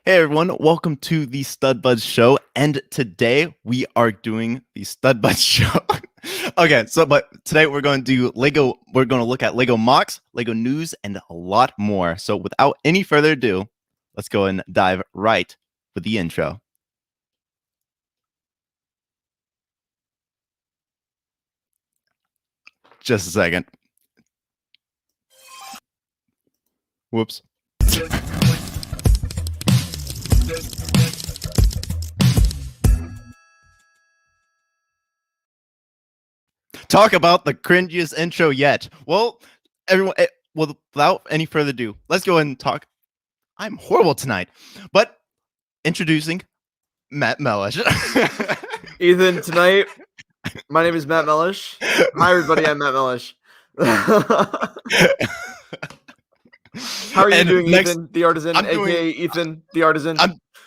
Hey everyone, welcome to the Stud Buds Show, and today we are doing the Stud Buds Show. Okay, but today we're going to do Lego. We're going to look at Lego MOCs, Lego news, and a lot more. So without any further ado, let's go and dive right with the intro. Just a second. Whoops. Talk about the cringiest intro yet. Well, everyone, without any further ado, let's go ahead and talk. I'm horrible tonight, but introducing Matt Mellish. Ethan, tonight, my name is Matt Mellish. Hi, everybody, I'm Matt Mellish. How are you doing, Ethan The Artisan, aka Ethan The Artisan?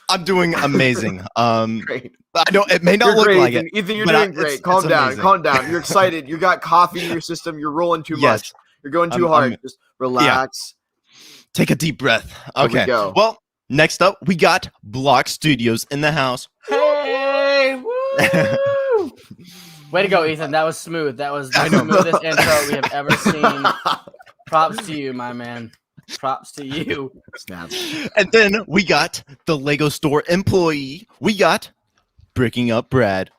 I'm doing amazing. Great. I know it may not look great, like Ethan. it. Ethan, you're doing great. Calm down. Amazing. Calm down. You're excited. You got coffee in your system. You're rolling too much. You're going too hard. Just relax. Yeah. Take a deep breath. Okay. There we go. Well, next up, we got Block.studios in the house. Hey! Woo! Way to go, Ethan. That was smooth. That was the smoothest intro we have ever seen. Props to you, my man. Props to you. Snaps. And then we got the Lego store employee. We got Bricking Up Brad.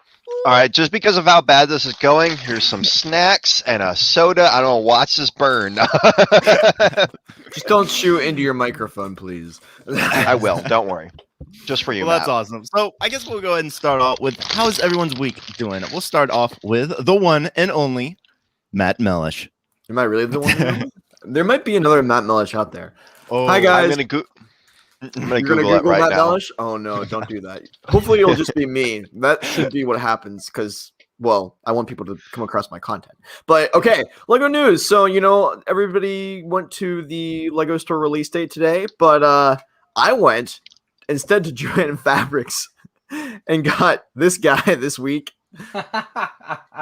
All right, just because of how bad this is going, here's some snacks and a soda. I don't know, watch this burn. Just don't shoot into your microphone, please. I will, don't worry. Just for you, Well, that's Matt. awesome. So I guess we'll go ahead and start off with how's everyone's week doing? We'll start off with the one and only Matt Mellish. Am I really the one? There might be another Matt Mellish out there. Oh, Hi, guys. I'm gonna You're Google it right Matt now. Mellish? Oh no, don't do that. Hopefully it'll just be me. That should be what happens because, well, I want people to come across my content. But okay, Lego news. So, everybody went to the Lego store release date today, but I went instead to Joann Fabrics and got this guy this week.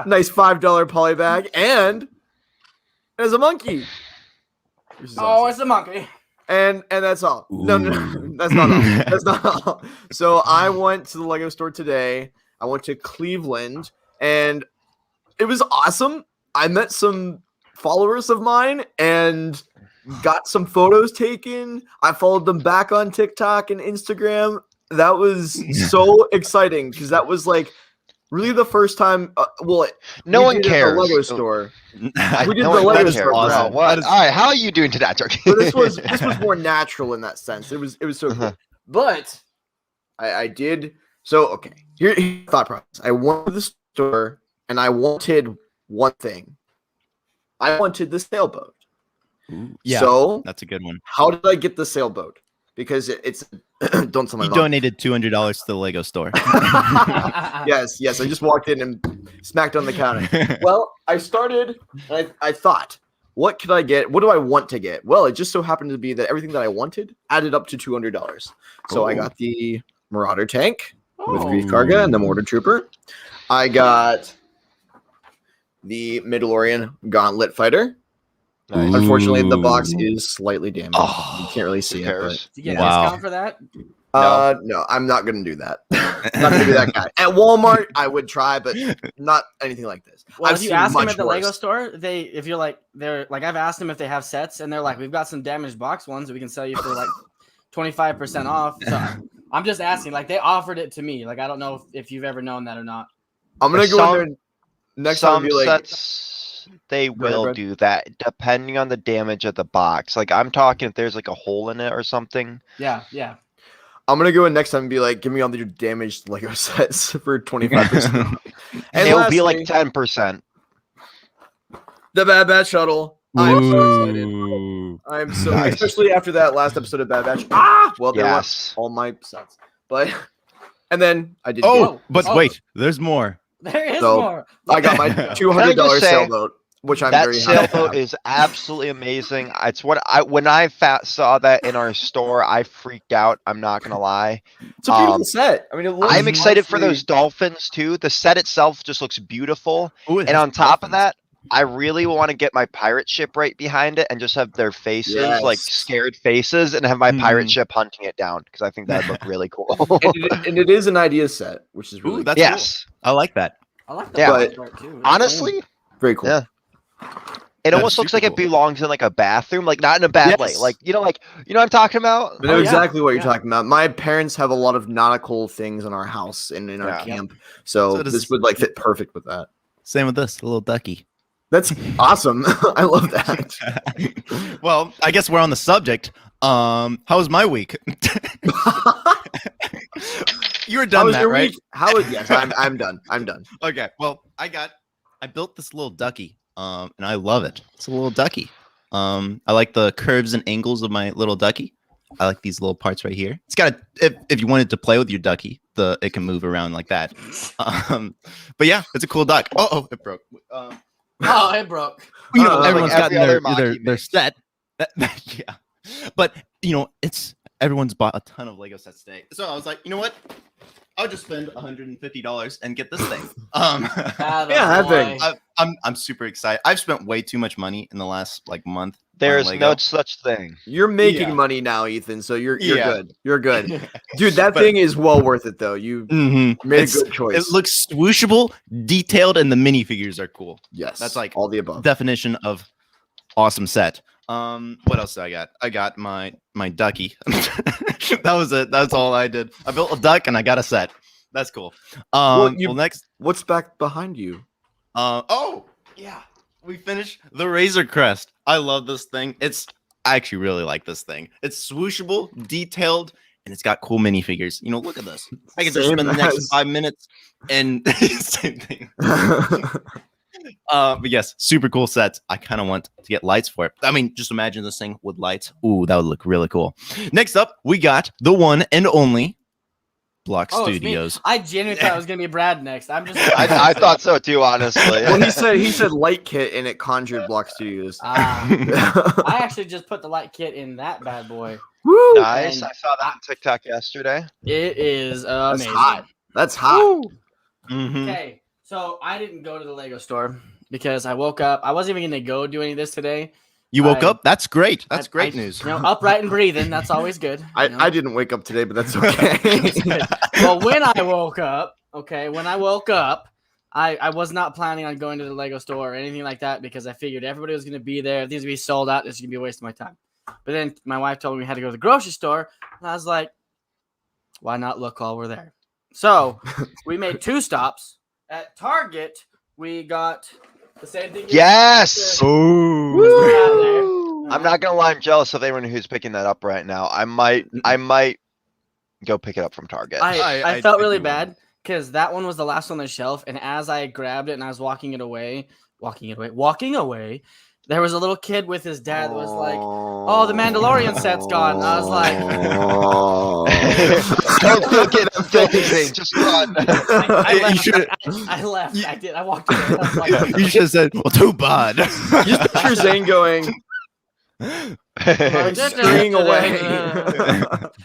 Nice $5 poly bag, and there's a monkey. Oh, it's a monkey. And that's all. No, that's not all. That's not all. So I went to the Lego store today. I went to Cleveland, and it was awesome. I met some followers of mine and got some photos taken. I followed them back on TikTok and Instagram. That was so exciting because that was like really the first time. No one cares. At the Lego store. We did the Lego store. Awesome. What? All right, how are you doing today, Turkey? So this was more natural in that sense. It was so cool. But I did so okay. Here's the thought process. I went to the store and I wanted one thing. I wanted the sailboat. Yeah, so that's a good one. How did I get the sailboat? Because it's don't tell my You mom. donated $200 to the Lego store. Yes. I just walked in and smacked on the counter. Well, I started. I thought, what could I get? What do I want to get? Well, it just so happened to be that everything that I wanted added up to $200. So I got the Marauder tank with Reef Karga and the Mortar Trooper. I got the Mandalorian Gauntlet Fighter. Nice. Unfortunately, the box is slightly damaged. Oh, You can't really see it. But, Did you get a Wow. discount for that? no, I'm not gonna do that. I'm not gonna be that guy. At Walmart, I would try, but not anything like this. Well, I've if you seen ask them much at the Lego worse. store, I've asked them if they have sets, and they're like, we've got some damaged box ones that we can sell you for like 25% off. So I'm just asking, like they offered it to me. Like I don't know if you've ever known that or not. I'm gonna go in there next time Some and be like, sets they will Brad. do that depending on the damage of the box. Like I'm talking if there's like a hole in it or something. Yeah. I'm gonna go in next time and be like, give me all your damaged Lego sets for 25%. And It'll be like lastly, 10%. the Bad Batch shuttle. I'm so excited. Ooh. I'm so Nice. especially after that last episode of Bad Batch. Well, there were Yes. all my sets, but and then I did. Oh, get- but Oh. wait, there's more. There is So, more. I got my Can I $200 just say, sailboat, which I'm That very happy. sailboat about. is absolutely amazing. It's what when I saw that in our store, I freaked out. I'm not gonna lie. It's a beautiful set. I mean, it looks I'm excited for honestly- those dolphins too. The set itself just looks beautiful, Ooh, it and has on top of dolphins. that, I really want to get my pirate ship right behind it and just have their faces, like Yes. scared faces, and have my pirate Mm. ship hunting it down because I think that'd look really cool. And it is an idea set, which is really Ooh, that's Yes. cool. I like that. I like the Yeah. box art too. It's Honestly, very cool. Yeah. It That's almost looks super like it cool. belongs in like a bathroom, like not in a bad way. Yes. Like you know what I'm talking about? I know Oh, yeah. exactly what you're Yeah. talking about. My parents have a lot of nautical things in our house and in our Yeah. camp, so So does- this would like fit perfect with that. Same with this, a little ducky. That's awesome. I love that. Well, I guess we're on the subject. How was my week? You were How done was that, your right? week? How was yes? I'm done. I'm done. Okay. Well, I built this little ducky, and I love it. It's a little ducky. I like the curves and angles of my little ducky. I like these little parts right here. It's got if you wanted to play with your ducky, it can move around like that. But yeah, it's a cool duck. Oh, it broke. Oh, it broke. You know, Like everyone's every gotten other their Maki set. Yeah, but you know, everyone's bought a ton of Lego sets today. So I was like, you know what? I'll just spend $150 and get this thing. Yeah, that thing. I'm super excited. I've spent way too much money in the last like month. on There's Lego. no such thing. You're making Yeah. money now, Ethan. So you're Yeah. good. You're good, dude. That But- thing is well worth it, though. You Mhm. made It's- a good choice. It looks swooshable, detailed, and the minifigures are cool. yes, that's like all the above. Definition of awesome set. What else did I got? I got my ducky. That was it. That's all I did. I built a duck and I got a set. That's cool. Well, Next. What's back behind you? Oh yeah, we finished the Razor Crest. I love this thing. I actually really like this thing. It's swooshable, detailed, and it's got cool minifigures. You know, look at this. I can just Same spend the next as- 5 minutes and same thing. But yes, super cool sets. I kind of want to get lights for it. I mean, just imagine this thing with lights. Ooh, that would look really cool. Next up, we got the one and only Block Oh, it's me. Studios. I genuinely thought it was gonna be Brad next. I'm just. I thought so too, honestly. well, he said light kit and it conjured Block.studios. I actually just put the light kit in that bad boy. Woo! Nice. And I saw that on TikTok yesterday. It is That's amazing. hot. That's hot. Mhm. Okay, so I didn't go to the Lego store because I woke up. I wasn't even gonna go do any of this today. You woke I- up? That's great. That's I- great I- news. You know, upright and breathing. That's always good. you know? I didn't wake up today, but that's okay. Well, when I woke up, I was not planning on going to the Lego store or anything like that because I figured everybody was going to be there. If these would be sold out, this is going to be a waste of my time. But then my wife told me we had to go to the grocery store, and I was like, why not look while we're there? So we made 2 stops. At Target, we got the same thing. Yes! Ooh. I'm not gonna lie, I'm jealous of anyone who's picking that up right now. I might go pick it up from Target. I felt really do bad want because that one was the last on the shelf, and as I grabbed it and I was walking away, there was a little kid with his dad that was like, "Oh, the Mandalorian set's gone." I was like, Don't pick it up, anything. Just run. I You left. should- I left. I did. I walked away. I was like, You should have said, well, too bad. You just picture Zane going, stringing away.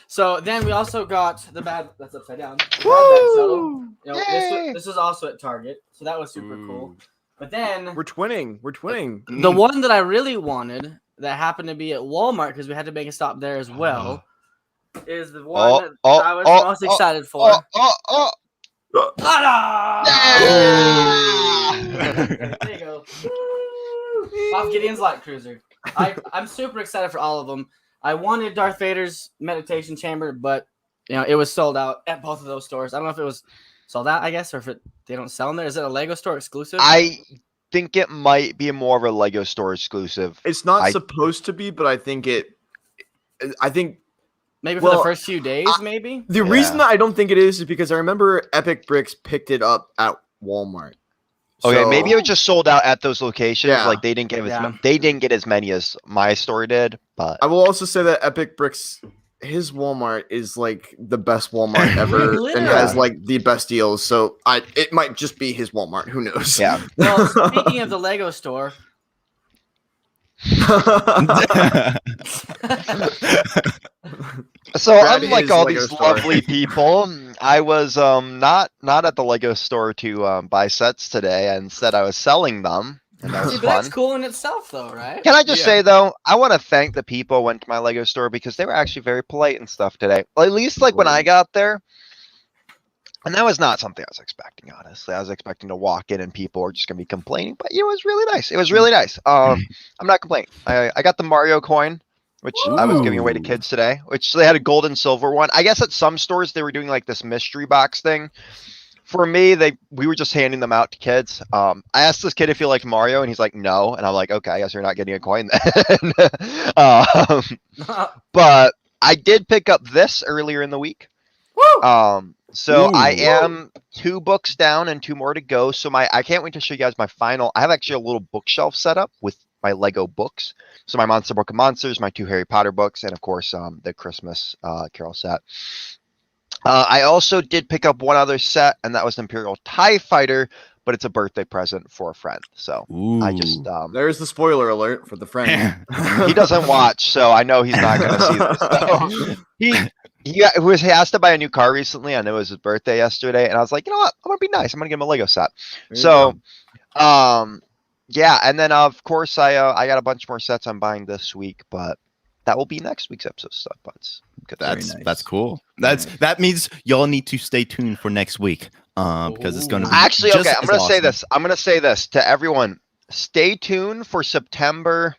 So then we also got the bad. That's upside down. The bad Woo! You know, Yay! this was also at Target, so that was super cool. But then We're twinning. We're twinning. the one that I really wanted that happened to be at Walmart because we had to make a stop there as well is the one that I was most excited for. Ta-da! There you go. Off Gideon's Light Cruiser. I'm super excited for all of them. I wanted Darth Vader's meditation chamber, but you know it was sold out at both of those stores. I don't know if it was sold out, I guess, or if they don't sell them there. Is it a Lego store exclusive? I think it might be more of a Lego store exclusive. It's not I- supposed to be, but I think Maybe for well, the first few days, maybe. the reason that I don't think it is because I remember Epic Bricks picked it up at Walmart. Okay, So- maybe it was just sold out at those locations. Yeah. Like they didn't get Yeah. they didn't get as many as my store did. But I will also say that Epic Bricks, his Walmart is like the best Walmart ever and Literally. has like the best deals. So it might just be his Walmart. Who knows? yeah, Well, speaking of the Lego store, so Brad unlike is all Lego these store. lovely people, I was not at the Lego store to buy sets today. Instead, I was selling them and that was See, but that's fun. cool in itself, though, right? Can I just Yeah. say though, I want to thank the people who went to my Lego store because they were actually very polite and stuff today. Well, at least like when I got there, and that was not something I was expecting. Honestly, I was expecting to walk in and people are just gonna be complaining, but it was really nice. It was really nice. I'm not complaining. I got the Mario coin, which I was giving away to Ooh. kids today. Which they had a gold and silver one. I guess at some stores they were doing like this mystery box thing. For me, we were just handing them out to kids. I asked this kid if he liked Mario, and he's like, no. And I'm like, okay, I guess you're not getting a coin then. But I did pick up this earlier in the week. So I Ooh. am 2 books down and 2 more to go. So I can't wait to show you guys my final. I have actually a little bookshelf set up with my Lego books. So my Monster Book of Monsters, my 2 Harry Potter books, and of course the Christmas Carol set. I also did pick up one other set, and that was an Imperial TIE Fighter, but it's a birthday present for a friend. So I just There's the spoiler alert for the friend. he doesn't watch, so I know he's not going to see this. So he asked to buy a new car recently. I know it was his birthday yesterday, and I was like, you know what? I'm gonna be nice. I'm gonna give him a Lego set. So, yeah, and then of course I got a bunch more sets I'm buying this week, but that will be next week's episode of Stud Buds. That's cool. That means y'all need to stay tuned for next week. Because it's gonna be Actually just okay. I'm as gonna say awesome. this. I'm gonna say this to everyone. Stay tuned for September.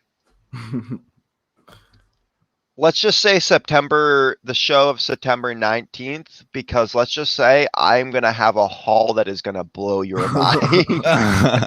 Let's just say the show of September 19th, because let's just say I'm going to have a haul that is going to blow your mind. I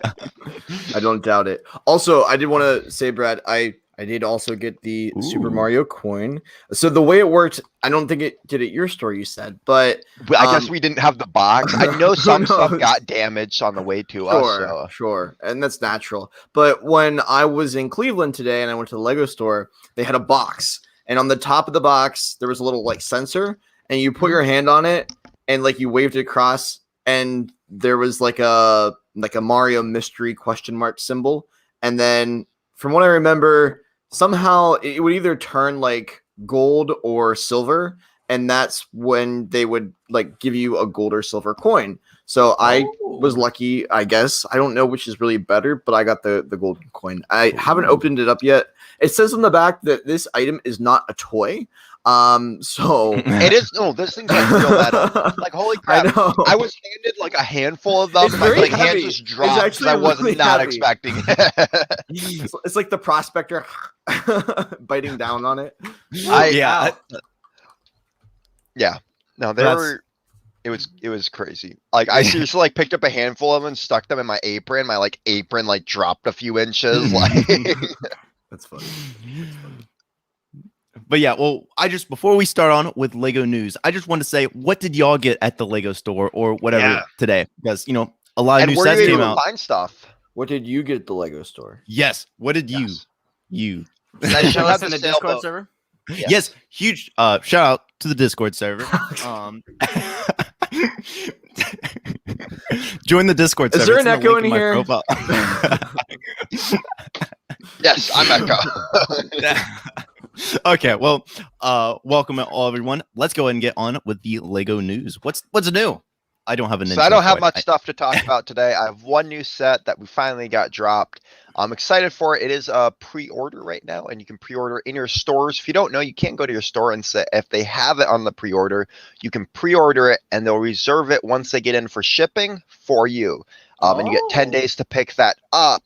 don't doubt it. Also, I did want to say, Brad, I did also get the Super Ooh. Mario coin. So the way it worked, I don't think it did at your store, you said, but I guess we didn't have the box. I know some stuff knows? got damaged on the way to us. So. Sure. And that's natural. But when I was in Cleveland today and I went to the Lego store, they had a box. And on the top of the box, there was a little like sensor, and you put your hand on it and like you waved it across, and there was like a Mario mystery question mark symbol. And then from what I remember, somehow it would either turn like gold or silver, and that's when they would like give you a gold or silver coin. So I was lucky, I guess. I don't know which is really better, but I got the golden coin. I haven't opened it up yet. It says on the back that this item is not a toy. So It is. No, this thing's like real metal. Like holy crap! I was handed like a handful of them. It's My very like hand heavy. just It's dropped because actually I was really not heavy. expecting it. It's like the prospector biting down on it. Yeah. No, That's- were. It was crazy. Like I seriously like picked up a handful of them and stuck them in my apron. My like apron like dropped a few inches. Like That's funny. But yeah, well, before we start on with Lego news, I just want to say, what did y'all get at the Lego store or whatever today? Because a lot of and new where sets you came able out. to find stuff? What did you get at the Lego store? Yes. What did Yes. you? Should I show have us in the the Discord sailboat. server? Yes. Huge shout out to the Discord server. Join the Discord server. Is there an It's the echo link in my here? profile. Yes, I'm Echo. Okay, well, welcome all everyone. Let's go ahead and get on with the Lego news. What's new? I don't have an. So I don't have much stuff to talk about today. I have one new set that we finally got dropped. I'm excited for it. It is a pre-order right now, and you can pre-order in your stores. If you don't know, you can't go to your store and say if they have it on the pre-order, you can pre-order it, and they'll reserve it once they get in for shipping for you. And you get 10 days to pick that up.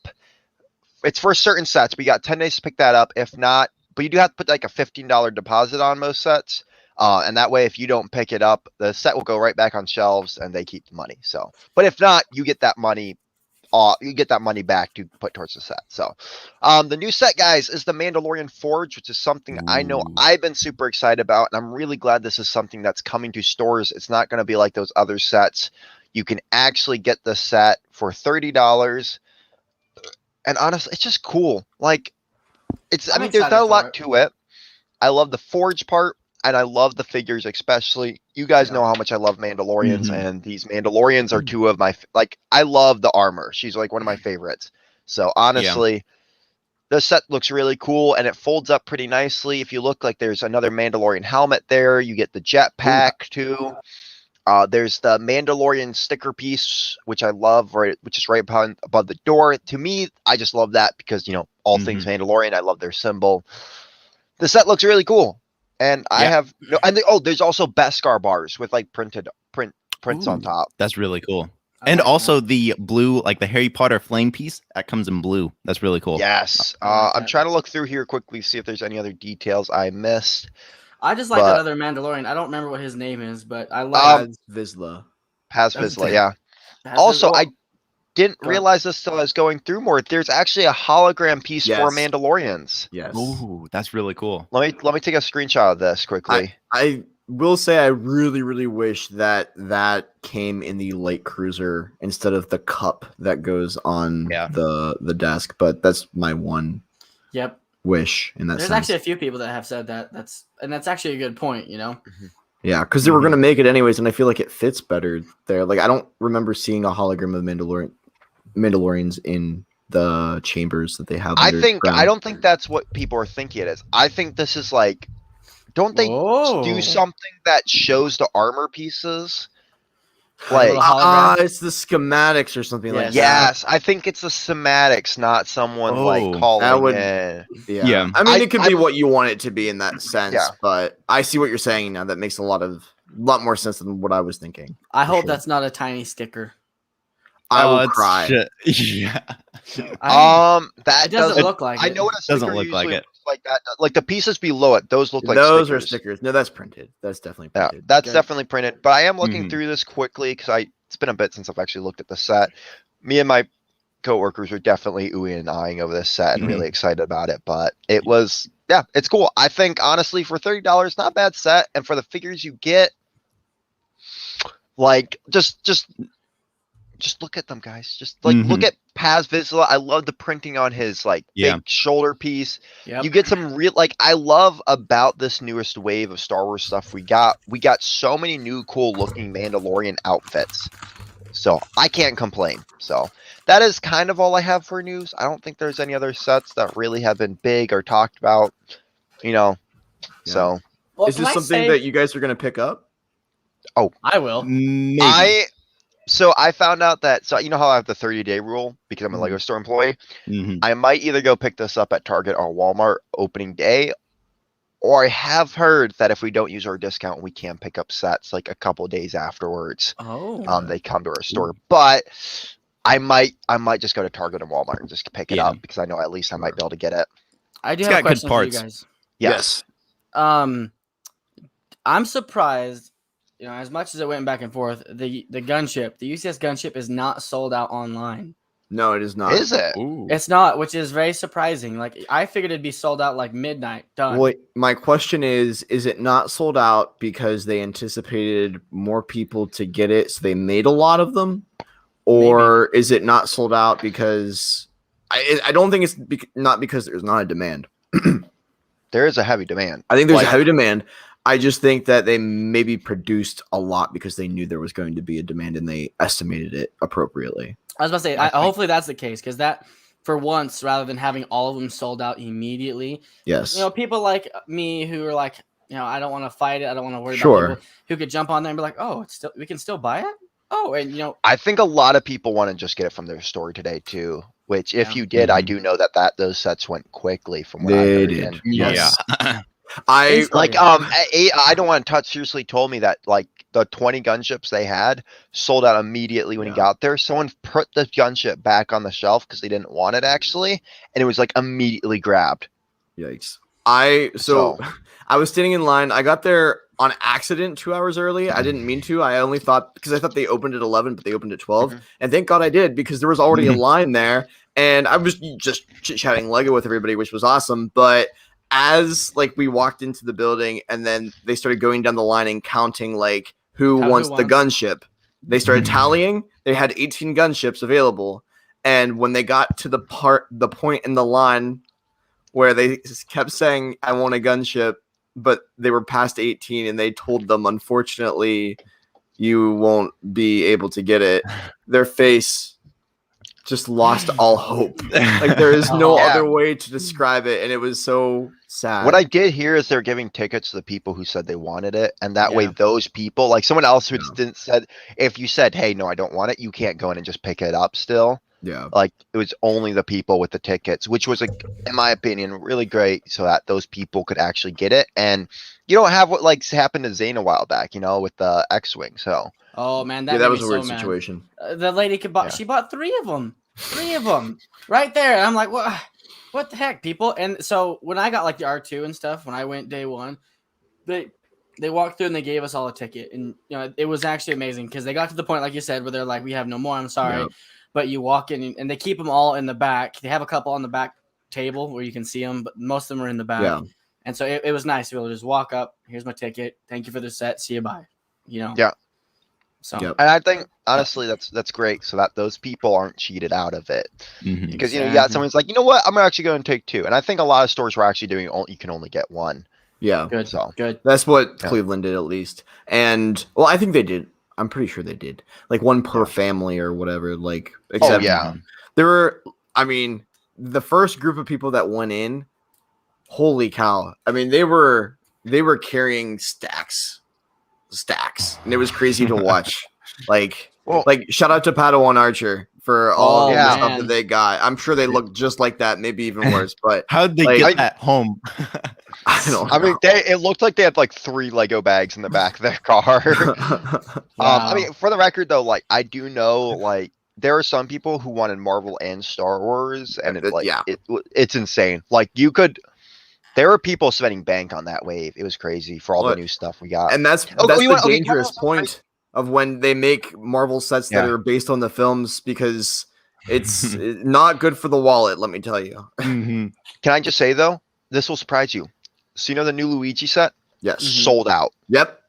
It's for certain sets, but you got 10 days to pick that up. If not, but you do have to put like a $15 deposit on most sets. And that way, if you don't pick it up, the set will go right back on shelves and they keep the money. So, but if not, you get that money. You get that money back to put towards the set. So, the new set, guys, is the Mandalorian Forge, which is something I know I've been super excited about, and I'm really glad this is something that's coming to stores. It's not going to be like those other sets. You can actually get the set for $30, and honestly, it's just cool. Like, I mean, there's not a lot to it. I love the Forge part. And I love the figures, especially. You guys know how much I love Mandalorians, and these Mandalorians are two of my I love the armor. She's like one of my favorites. So honestly, the set looks really cool, and it folds up pretty nicely. If you look, like there's another Mandalorian helmet there. You get the jetpack too. There's the Mandalorian sticker piece, which I love, right, which is right above the door. To me, I just love that because, you know, all things Mandalorian. I love their symbol. The set looks really cool, and I have no. And there's also Beskar bars with like prints on top. That's really cool. I And like also the blue, like the Harry Potter flame piece that comes in blue. That's really cool. Yes. I like I'm that. trying to look through here quickly, see if there's any other details I missed. I just like But- that other Mandalorian. I don't remember what his name is, but I like. Vizsla. Paz That's Vizsla, the- yeah. has Also, his- I didn't Go ahead. realize this till I was going through more. There's actually a hologram piece for Yes. Mandalorians. Yes. Ooh, that's really cool. Let me take a screenshot of this quickly. I will say I really, really wish that came in the light cruiser instead of the cup that goes on the desk. But that's my one Yep. wish in that There's sense. actually a few people that have said that. That's actually a good point. You know. Yeah, because they were going to make it anyways, and I feel like it fits better there. Like, I don't remember seeing a hologram of Mandalorians in the chambers that they have. I underground. don't think that's what people are thinking it is. I think this is like, don't they Whoa. do something that shows the armor pieces? Like a Like, little hologram? it's the schematics or something like that. yes, I think it's the schematics, not someone like Oh, calling that would- in. Yeah. I mean, it could be I- what you want it to be in that sense, Yeah. but I see what you're saying now. That makes a lot more sense than what I was thinking. I for hope sure. that's not a tiny sticker. I will it's cry. shit. Yeah. That It doesn't look like I it. know what a sticker Doesn't look like usually it. looks like that. Like the pieces below it, those look like Those stickers. are stickers. No, that's printed. That's definitely Yeah, printed. that's Good. definitely printed. But I am looking Mhm. through this quickly because it's been a bit since I've actually looked at the set. Me and my coworkers are definitely oohing and eyeing over this set and Mhm. really excited about it. But it was, yeah, it's cool. I think honestly for $30, not a bad set, and for the figures you get, like just look at them, guys. Just like look at Paz Vizsla. I love the printing on his like Yeah. big shoulder piece. Yep. You get some real like I love about this newest wave of Star Wars stuff we got so many new cool looking Mandalorian outfits. So I can't complain. So that is kind of all I have for news. I don't think there's any other sets that really have been big or talked about, you know. Yeah. So Well, Is can this I something say- that you guys are going to pick up? I will? Maybe. I found out that you know how I have the 30-day rule because I'm a Lego store employee. Mhm. I might either go pick this up at Target or Walmart opening day, or I have heard that if we don't use our discount, we can pick up sets like a couple days afterwards. Oh. They come to our store, but I might just go to Target and Walmart and just pick it Yeah. up because I know at least I might be able to get it. I do It's have a got good question for you parts. guys. Yes. I'm surprised, you know, as much as it went back and forth, the gunship, the UCS gunship is not sold out online. No, it is not. Is it? Ooh. It's not, which is very surprising. Like I figured it'd be sold out like midnight, done. Well, my question is it not sold out because they anticipated more people to get it, so they made a lot of them? Or is it not sold out because I don't think it's not because there's not a demand. There is a heavy demand. I think there's Like- a heavy demand. I just think that they maybe produced a lot because they knew there was going to be a demand and they estimated it appropriately. I was about to say, I think- hopefully that's the case because that, for once, rather than having all of them sold out immediately, Yes. you know, people like me who are like, you know, I don't want to fight it, I don't want to worry Sure. about people who could jump on there and be like, oh, it's still, we can still buy it. Oh, and you know, I think a lot of people want to just get it from their store today too. Which, if Yeah. you did, I Mhm. do know that those sets went quickly from what I've They heard. did. And, Yeah. I Like, I don't want to touch. Seriously, told me that like the 20 gunships they had sold out immediately when he Yeah. got there. Someone put the gunship back on the shelf because they didn't want it actually, and it was like immediately grabbed. Yikes. So- I was standing in line. I got there on accident 2 hours early. I didn't mean to. I only thought because I thought they opened at 11, but they opened at 12. Mhm. And thank God I did because there was already a line there. And I was just chit-chatting Lego with everybody, which was awesome. But as like we walked into the building and then they started going down the line and counting like who Who wants the wants. gunship. They started tallying. They had 18 gunships available. And when they got to the point in the line where they kept saying, I want a gunship, but they were past 18 and they told them, unfortunately, you won't be able to get it. Their face just lost all hope. Like there is no Oh, yeah. other way to describe it, and it was so sad. What I did here is they're giving tickets to the people who said they wanted it, and that way Yeah. those people, like someone else who Yeah. didn't said, if you said, "Hey, no, I don't want it," you can't go in and just pick it up. Still, Yeah. like it was only the people with the tickets, which was, like, in my opinion, really great, so that those people could actually get it, and you don't have what like happened to Zane a while back, with the X-wing. So Oh man, that Yeah, made that me was a so weird mad. situation. The lady could buy. Yeah. She bought 3 of them. 3 of them right there. And I'm like, what? What the heck, people? And so when I got like the R2 and stuff, when I went day 1, they walked through and they gave us all a ticket, and it was actually amazing because they got to the point, like you said, where they're like, we have no more. I'm sorry, Yep. but you walk in and they keep them all in the back. They have a couple on the back table where you can see them, but most of them are in the back. Yeah. And so it was nice to be able to just walk up. Here's my ticket. Thank you for the set. See you. Bye. Yeah. So Yep. And I think honestly that's great, so that those people aren't cheated out of it. Mhm. Because you got Exactly. someone's like, you know what, I'm actually going to take 2, and I think a lot of stores were actually doing you can only get 1. Yeah. good. So Good. That's what Yeah. Cleveland did, at least. And well, I think they did. I'm pretty sure they did. Like 1 per family or whatever. Like, except yeah. there were. I mean, the first group of people that went in, holy cow! I mean, they were carrying stacks, and it was crazy to watch. Like shout out to Padawan Archer for all Oh, of the yeah. stuff man. that they got. I'm sure they look just like that, maybe even worse. But How'd they Like, get that home? I don't. I mean, it looked like they had like 3 Lego bags in the back of their car. I mean, for the record though, like I do know, like there are some people who wanted Marvel and Star Wars, and it's like Yeah. it's insane. Like there were people spending bank on that wave. It was crazy for all the What? new stuff we got. And that's Oh, the you want- okay, dangerous Marvel's so point of when they make Marvel sets that Yeah. are based on the films, because it's not good for the wallet, let me tell you. Mhm. Can I just say though, this will surprise you. So the new Luigi set Yes. sold out. Yep.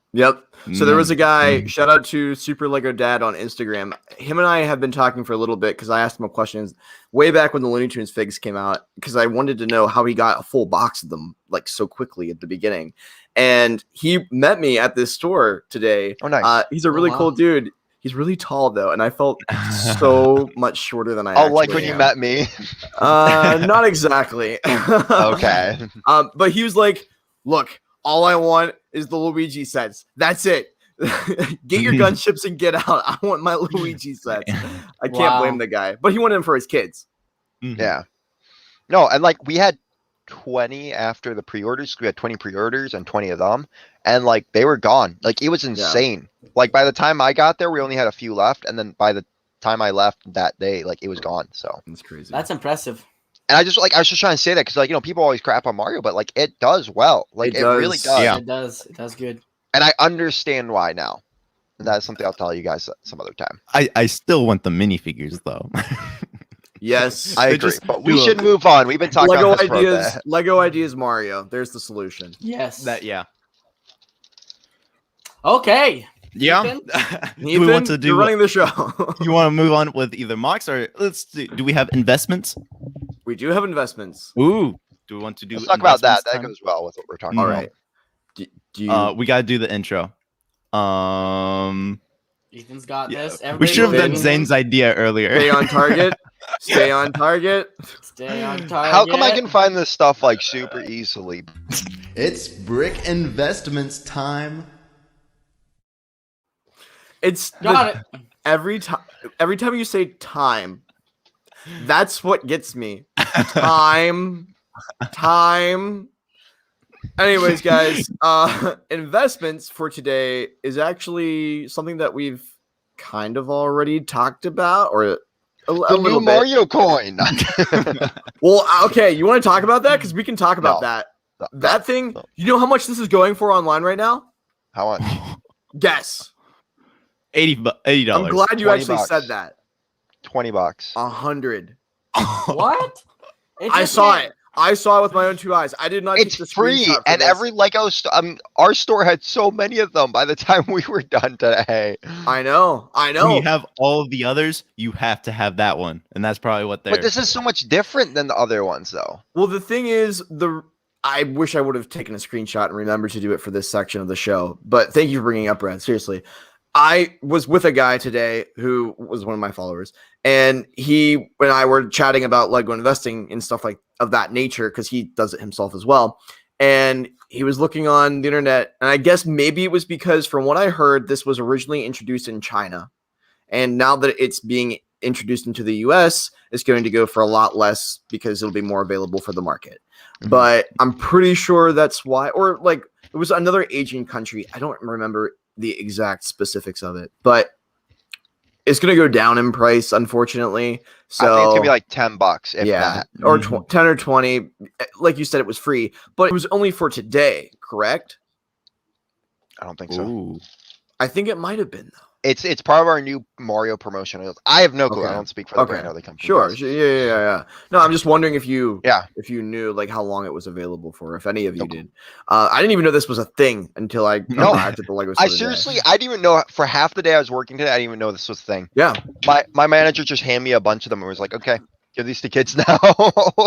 So there was a guy, Mhm. shout out to Super Lego Dad on Instagram. Him and I have been talking for a little bit because I asked him a question way back when the Looney Tunes figs came out, because I wanted to know how he got a full box of them like so quickly at the beginning. And he met me at this store today. Oh, nice. He's a really wow. cool dude. He's really tall though, and I felt so much shorter than I Oh, like when actually you am. met me. Not exactly. Okay. But he was like, look, all I want is the Luigi sets. That's it. Get your gunships and get out. I want my Luigi sets. I can't Wow. blame the guy. But he wanted them for his kids. Mhm. Yeah. No, and like we had 20 after the pre-orders. We had 20 pre-orders and 20 of them, and like they were gone. Like it was insane. Like by the time I got there, we only had a few left, and then by the time I left that day, like it was gone. So That's crazy. That's impressive. and I was just trying to say that because like people always crap on Mario, but like it does well. Like It it really does. does. Yeah. It does. It does good. And I understand why now. And that's something I'll tell you guys some other time. I still want the minifigures though. Yes. I They agree, just but we do a- should move on. We've been talking Lego about this for a ideas. bit. Lego ideas. Mario. There's the solution. Yes. yeah. Okay. Yeah. Ethan? Do we want to you're do? running the show. You want to move on with either mocks or let's do we have investments? We do have investments. Ooh. Do we want to do? Let's talk about that. investments That time? goes well with what we're talking All Mm. about. right. Do you? We gotta do the intro. Ethan's got Yeah, this. we Everybody should have done believe in Zane's him. idea earlier. Stay on target. Stay on target. Stay on target. How come I can find this stuff like super easily? It's Brick Investments time. It's Got it. every time you say time, that's what gets me. Time. Anyways, guys, investments for today is actually something that we've kind of already talked about, or a The little new bit. Mario coin. Well, okay, you want to talk about that? Because we can talk about No. that. That thing, you know how much this is going for online right now? How much? Guess. $80. I'm glad you 20 actually bucks. said that. $20. 100. What? It I just saw made- it. I saw it with my own 2 eyes. I did not. It's take the free, screenshot for and this. every Lego our store had so many of them by the time we were done today. I know. When you have all of the others, you have to have that one, and that's probably what they're. But this is so much different than the other ones, though. Well, the thing is, I wish I would have taken a screenshot and remembered to do it for this section of the show. But thank you for bringing it up, Brad. Seriously, I was with a guy today who was one of my followers, and he and I were chatting about Lego investing and stuff like of that nature because he does it himself as well. And he was looking on the internet, and I guess maybe it was because, from what I heard, this was originally introduced in China, and now that it's being introduced into the US, it's going to go for a lot less because it'll be more available for the market. Mhm. But I'm pretty sure that's why, or like it was another Asian country. I don't remember the exact specifics of it, but it's going to go down in price, unfortunately. So I think it's gonna be like $10, if yeah, that. or Mhm. 10 or 20. Like you said, it was free, but it was only for today, correct? I don't think so. Ooh. I think it might have been though. It's part of our new Mario promotion. I have no clue. Okay. I don't speak for the Okay. brand or the company. Sure. does. Yeah. No, I'm just wondering if you Yeah. knew like how long it was available for, if any of you Nope. did. I didn't even know this was a thing until I No. arrived at the Lego store I today. seriously, I didn't even know for half the day I was working today. I didn't even know this was a thing. Yeah. My manager just handed me a bunch of them and was like, "Okay, give these to kids now."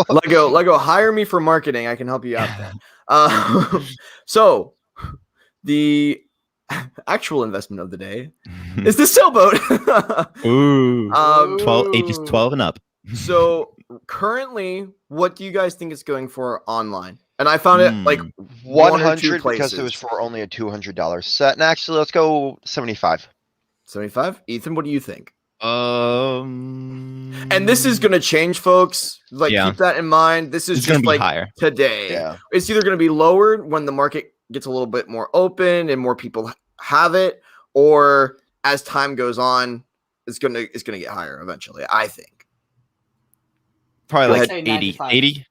Lego, hire me for marketing. I can help you out there. So the actual investment of the day is the sailboat. Ooh. 12 Ooh. ages 12 and up. So currently, what do you guys think it's going for online? And I found it like 100 100 because it was places. for only a $200 set. And actually, let's go 75. 75. Ethan, what do you think? And And this is going to change, folks. Like, Yeah. keep that in mind. This is it's gonna just be like higher. today. Yeah. It's either going to be lowered when the market gets a little bit more open and more people have it, or as time goes on, it's gonna get higher eventually. I think Probably Go like ahead. 80. 95. 80.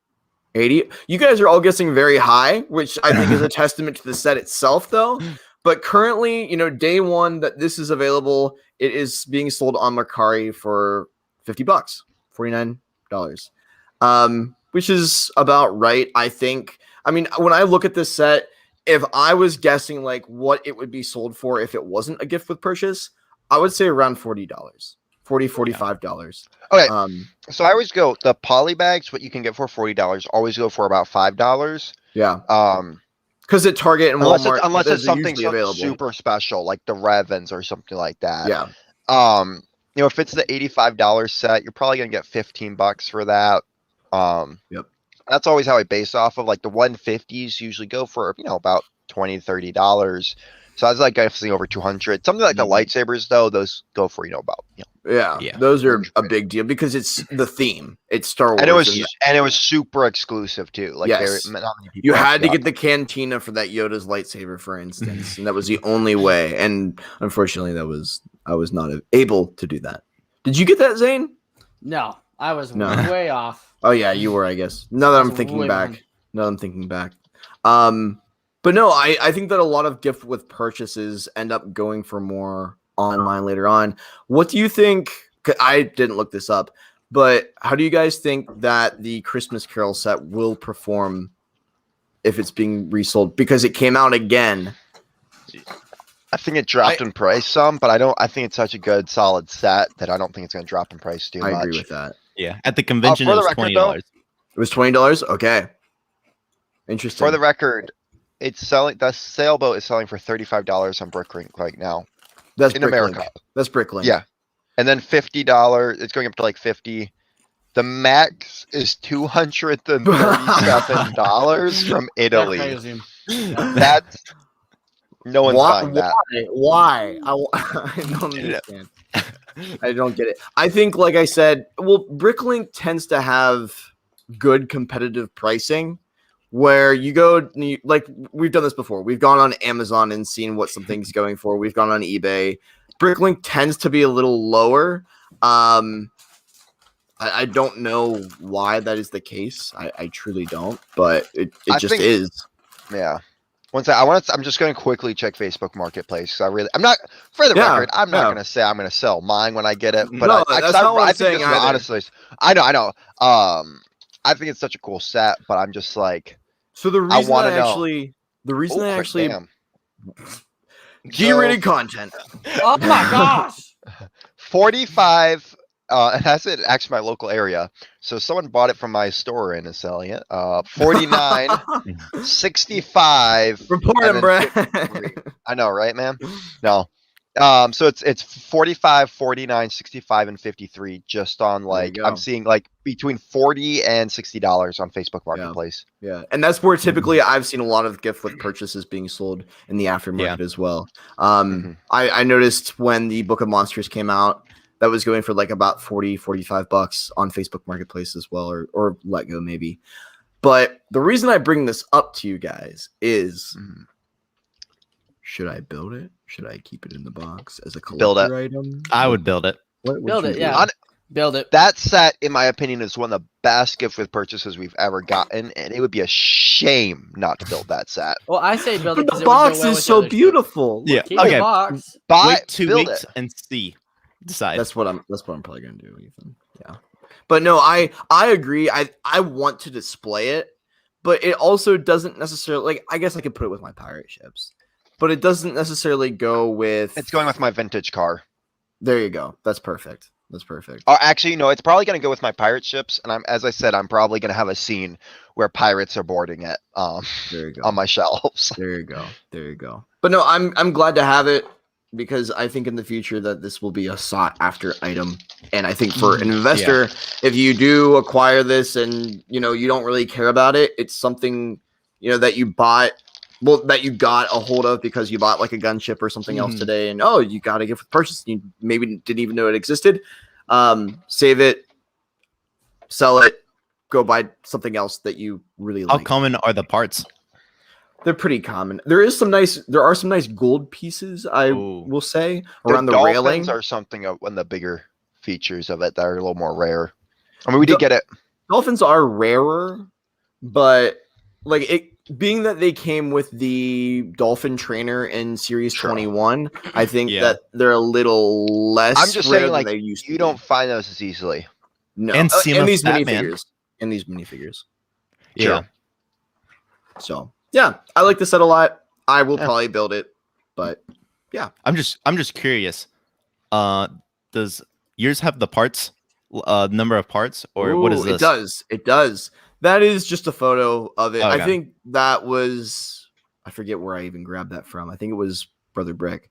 80. You guys are all guessing very high, which I think is a testament to the set itself, though. But currently, day one that this is available, it is being sold on Mercari for $50, $49, which is about right, I think. I mean, when I look at this set, if I was guessing like what it would be sold for if it wasn't a gift with purchase, I would say around $40, $45. Okay. Um, So I always go the poly bags, what you can get for $40, always go for about $5. yeah, Um, because at Target and unless Walmart, it's those are something usually available. super special, like the Revens or something like that. Yeah, If it's the $85 set, you're probably gonna get $15 for that. Yep. That's always how I base off of. Like the 150s usually go for about $20, $30. So I was like guessing over 200. Something like the lightsabers though, those go for about yeah, those are a big deal because it's the theme. It's Star Wars, and it was super exclusive too. Like Yes. not many people you had to got get the cantina for that Yoda's lightsaber, for instance, and that was the only way. And unfortunately, I was not able to do that. Did you get that, Zane? No, I was No. way off. Oh yeah, you were, I guess. Now that I'm That's thinking way back. behind. Now that I'm thinking back. But no, I think that a lot of gift with purchases end up going for more online later on. What do you think? 'Cause I didn't look this up, but how do you guys think that the Christmas Carol set will perform if it's being resold? Because it came out again. I think it dropped in price some, but I think it's such a good solid set that I don't think it's going to drop in price too much. I agree with that. Yeah. At the convention, for it the was record, $20. It was $20. Okay, interesting. For the record, it's selling. The sailboat is selling for $35 on BrickLink right now That's in BrickLink. America. That's BrickLink. Yeah, and then $50. It's going up to like 50. The max is $237 from They're Italy. crazy. That's no one's buying that. Why? I don't understand. I don't get it. I think, like I said, well, BrickLink tends to have good competitive pricing where you go, like we've done this before. We've gone on Amazon and seen what something's going for. We've gone on eBay. BrickLink tends to be a little lower. I don't know why that is the case. I truly don't, but it just is. Yeah. I'm just going to quickly check Facebook Marketplace. I'm not, for the record, I'm not going to say I'm going to sell mine when I get it, but No, that's not what I'm think saying this is either. honestly, I know. I think it's such a cool set, but I'm just like, So the reason wanna I know. actually, damn. G-rated content. Oh my gosh! 45, and that's it, actually my local area. So someone bought it from my store and is selling it. 49, 65. Report and him, then Brad. 53. I know, right, man? No. So it's 45, 49, 65, and 53 just on like you I'm go. seeing like between $40 and $60 on Facebook Marketplace. Yeah, and that's where typically I've seen a lot of gift with purchases being sold in the aftermarket as well. I noticed when the Book of Monsters came out, that was going for like about 40, 45 bucks on Facebook Marketplace as well, or Let Go maybe. But the reason I bring this up to you guys is, should I build it? Should I keep it in the box as a Build it. collector item? I would build it. What would Build you it, do? yeah. Build it. That set, in my opinion, is one of the best gift with purchases we've ever gotten, and it would be a shame not to build that set. Well, I say build it But because the it would go box well is with so other stuff. beautiful. Yeah. Keep Okay. the box. Buy, Wait 2 build weeks it. and see. Decide. That's what I'm probably gonna do, Ethan. Yeah. But no, I agree. I want to display it, but it also doesn't necessarily, like, I guess I could put it with my pirate ships, but it doesn't necessarily go with. It's going with my vintage car. There you go. That's perfect. That's perfect. Or actually, no, it's probably going to go with my pirate ships, and as I said, I'm probably going to have a scene where pirates are boarding it There you go. on my shelves. There you go. There you go. But no, I'm glad to have it, because I think in the future that this will be a sought after item. And I think for an investor, if you do acquire this and you don't really care about it, it's something that you bought, that you got a hold of because you bought like a gunship or something else today, and you got a gift with purchase, you maybe didn't even know it existed. Save it, sell it, go buy something else that you really How like. common are the parts? They're pretty common. There are some nice gold pieces, I will say, around the dolphins railing. are something of one of the bigger features of it that are a little more rare. I mean, we did get it. Dolphins are rarer, but like it being that they came with the dolphin trainer in series 21, I think that they're a little less. I'm just rare saying, than like, they used to you be. don't find those as easily. No, And in these Batman. minifigures. In these minifigures. Yeah. So yeah, I like the set a lot. I will probably build it, but yeah. I'm just curious. Does yours have the parts? Number of parts, or what is Ooh, this? It does. It does. That is just a photo of it. Okay. I think that was. I forget where I even grabbed that from. I think it was Brother Brick.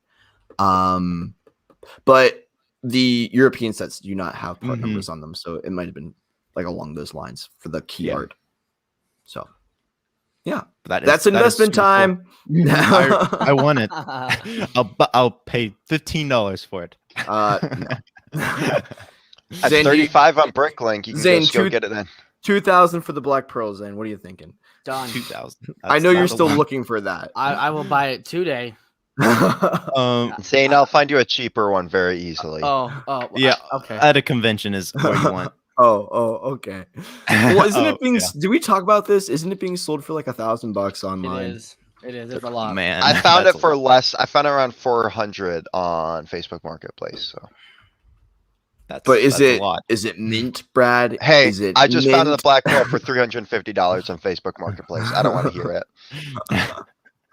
But the European sets do not have part numbers on them, so it might have been like along those lines for the key art. So, yeah, that's investment time. I want it. I'll pay $15 for it. At Zane, 35 on BrickLink, you can Zane, just go get it then. 2,000 for the Black Pearl, Zane. What are you thinking? Done. 2,000. I know you're still looking for that. I will buy it today. Zane, I'll find you a cheaper one very easily. Yeah. Okay. At a convention is what you want. Okay. Well, isn't it being? Do we talk about this? Isn't it being sold for like $1,000 online? It is. It's a lot. Man, I found that's it for less. I found it around 400 on Facebook Marketplace. So, but is a lot. it mint, Brad? hey, is it I just found mint? the Black Pearl for $350 on Facebook Marketplace. I don't want to hear it.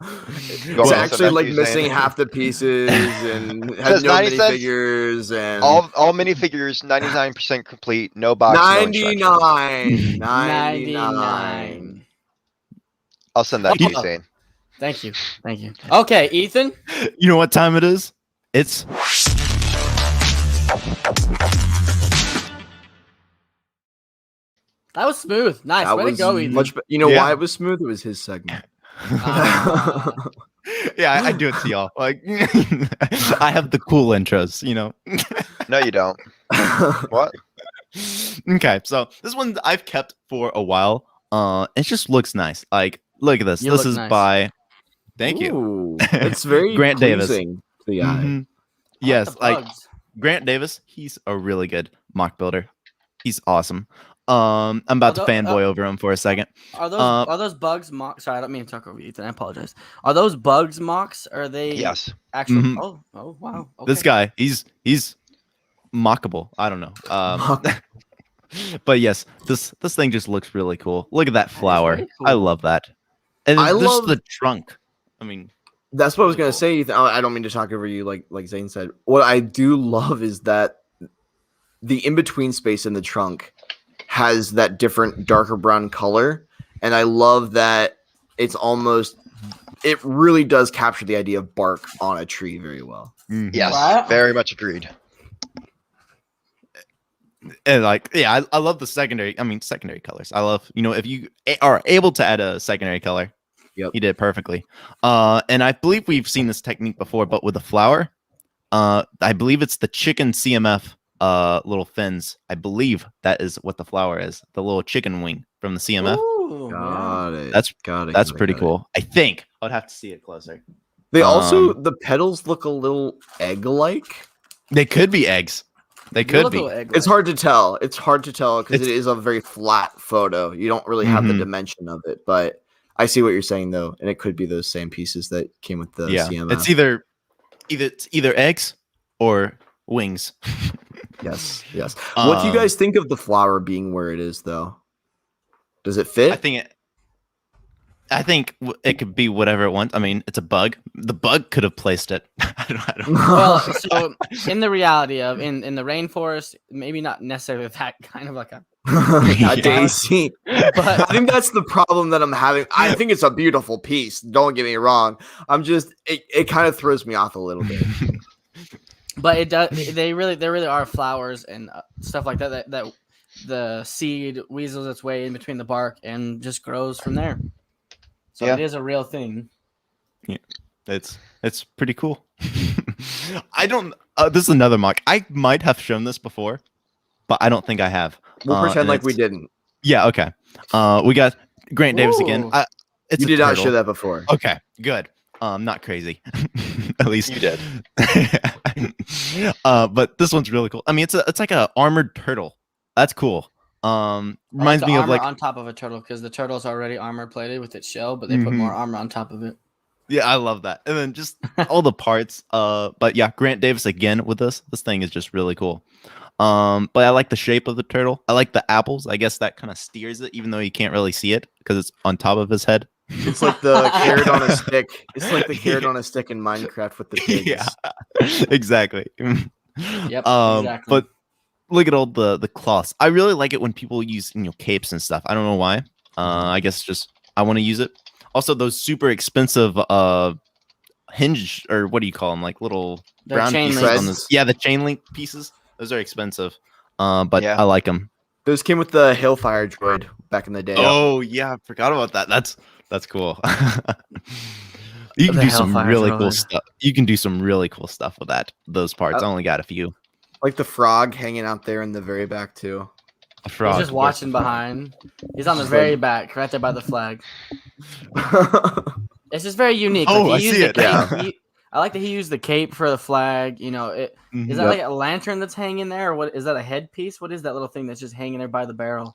It's actually like missing half the pieces and has no 90 cents, minifigures and all minifigures 99% complete, no box. 99. I'll send that to you, Zane. Thank you. Okay, Ethan. You know what time it is? It's That was smooth. Nice. That Way was to go, Ethan. much. You know why it was smooth? It was his segment. yeah, I do it to y'all. Like, I have the cool intros, No, you don't. What? Okay, so this one I've kept for a while. It just looks nice. Like, look at this. You this look is nice. by. Thank you. Ooh, it's very Grant Davis. pleasing to the eye. Mhm. Yes, like Grant Davis. He's a really good mock builder. He's awesome. I'm about to fanboy over him for a second. Are those bugs mocks? Sorry, I don't mean to talk over you, Ethan. I apologize. Are those bugs mocks? Are they Yes. actual? Mhm. Oh wow. Okay. This guy, he's mockable. I don't know. But yes, this thing just looks really cool. Look at that flower. very I cool. love that. And I just love the trunk. I mean, That's what I was gonna say, Ethan. I don't mean to talk over you, like Zane said. What I do love is that the in-between space in the trunk has that different darker brown color, and I love that it's it really does capture the idea of bark on a tree very well. Yes, Right? very much agreed. And like, yeah, I love the secondary colors. I love, if you are able to add a secondary color. Yep. He did it perfectly. And I believe we've seen this technique before, but with a flower. I believe it's the chicken CMF little fins. I believe that is what the flower is. The little chicken wing from the CMF. Ooh, yeah. Got it. That's got it. That's got it, pretty got it. cool. I think I'd have to see it closer. They also the petals look a little egg-like. They could be eggs. They could be. It's hard to tell. It's hard to tell because it It's- is a very flat photo. You don't really have the Mhm. dimension of it, but I see what you're saying though, and it could be those same pieces that came with the Yeah, CMF. it's either eggs or wings. Yes. What do you guys think of the flower being where it is though? Does it fit? I think it could be whatever it wants. I mean, it's a bug. The bug could have placed it. I don't know. Well, so in the reality of in the rainforest, maybe not necessarily that kind of like a A daisy. but I think that's the problem that I'm having. I think it's a beautiful piece. Don't get me wrong. It kind of throws me off a little bit. But it does. There really are flowers and stuff like that that the seed weasels its way in between the bark and just grows from there. So Yeah. it is a real thing. It's pretty cool. I don't. This is another mock. I might have shown this before, but I don't think I have. We'll pretend and like we it's- didn't. Yeah. Okay. We got Grant Davis again. Ooh. It's You a did not turtle. show that before. Okay. Good. Not crazy. At least You did. But this one's really cool. I mean, it's like a armored turtle. That's cool. Reminds the me of armor like on top of a turtle because the turtle's already armor plated with its shell, but they put more armor on top of it. yeah, I love that. And then just all the parts. But yeah, Grant Davis again with this. This thing is just really cool. But I like the shape of the turtle. I like the apples. I guess that kind of steers it, even though you can't really see it because it's on top of his head. It's like the carrot on a stick. It's like the carrot on a stick in Minecraft with the pigs. Yeah, exactly. Yep, exactly. But look at all the cloths. I really like it when people use capes and stuff. I don't know why. I guess just I want to use it. Also, those super expensive hinge or what do you call them? Like little They're brown chain pieces links. on this. Yeah, the chain link pieces. Those are expensive. But Yeah. I like them. Those came with the Hellfire droid back in the day. Oh yeah, I forgot about that. That's cool. You can The do some Hellfire really cool droid. stuff. You can do some really cool stuff with those parts. I only got a few. Like the frog hanging out there in the very back too. A frog. He's just watching behind. He's on the very back, right there by the flag. It's just very unique. Oh, Like, he I used see the it. cape. I like that he used the cape for the flag. Is that Yep. like a lantern that's hanging there, or what? Is that a headpiece? What is that little thing that's just hanging there by the barrel?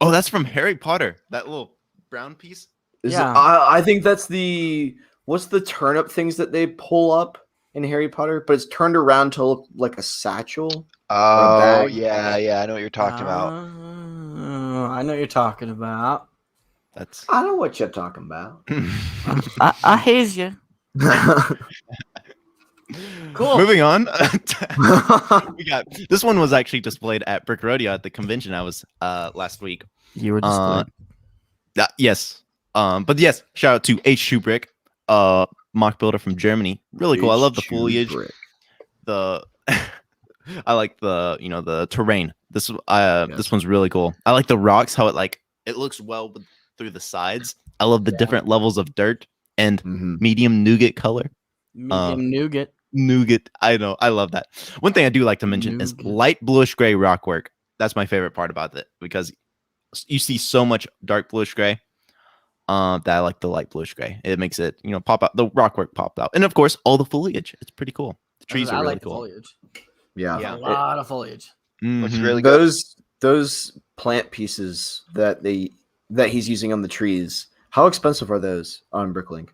Oh, that's from Harry Potter. That little brown piece. Yeah. I think that's what's the turnip things that they pull up in Harry Potter, but it's turned around to look like a satchel. Oh, bag. yeah. I know what you're talking about. I know what you're talking about. That's I know what you're talking about. I hear you. Cool. Moving on. We got this one was actually displayed at Brick Rodeo at the convention I was last week. You were Yes. But yes, shout out to H2 Brick, mock builder from Germany. Really cool. I love the H2 foliage. brick. The I like the terrain. This one's really cool. I like the rocks, how it looks well through the sides. I love the different levels of dirt and Mhm. medium nougat color. Medium nougat. Nougat. I know. I love that. One thing I do like to mention is Nougat. light bluish gray rock work. That's my favorite part about it because you see so much dark bluish gray. That I like the light bluish gray. It makes it pop out. The rock work popped out, and of course all the foliage. It's pretty cool. The trees I are really like the cool. foliage. Yeah. Yeah. A lot of foliage. Looks Mhm. really good. Those plant pieces that he's using on the trees. How expensive are those on BrickLink?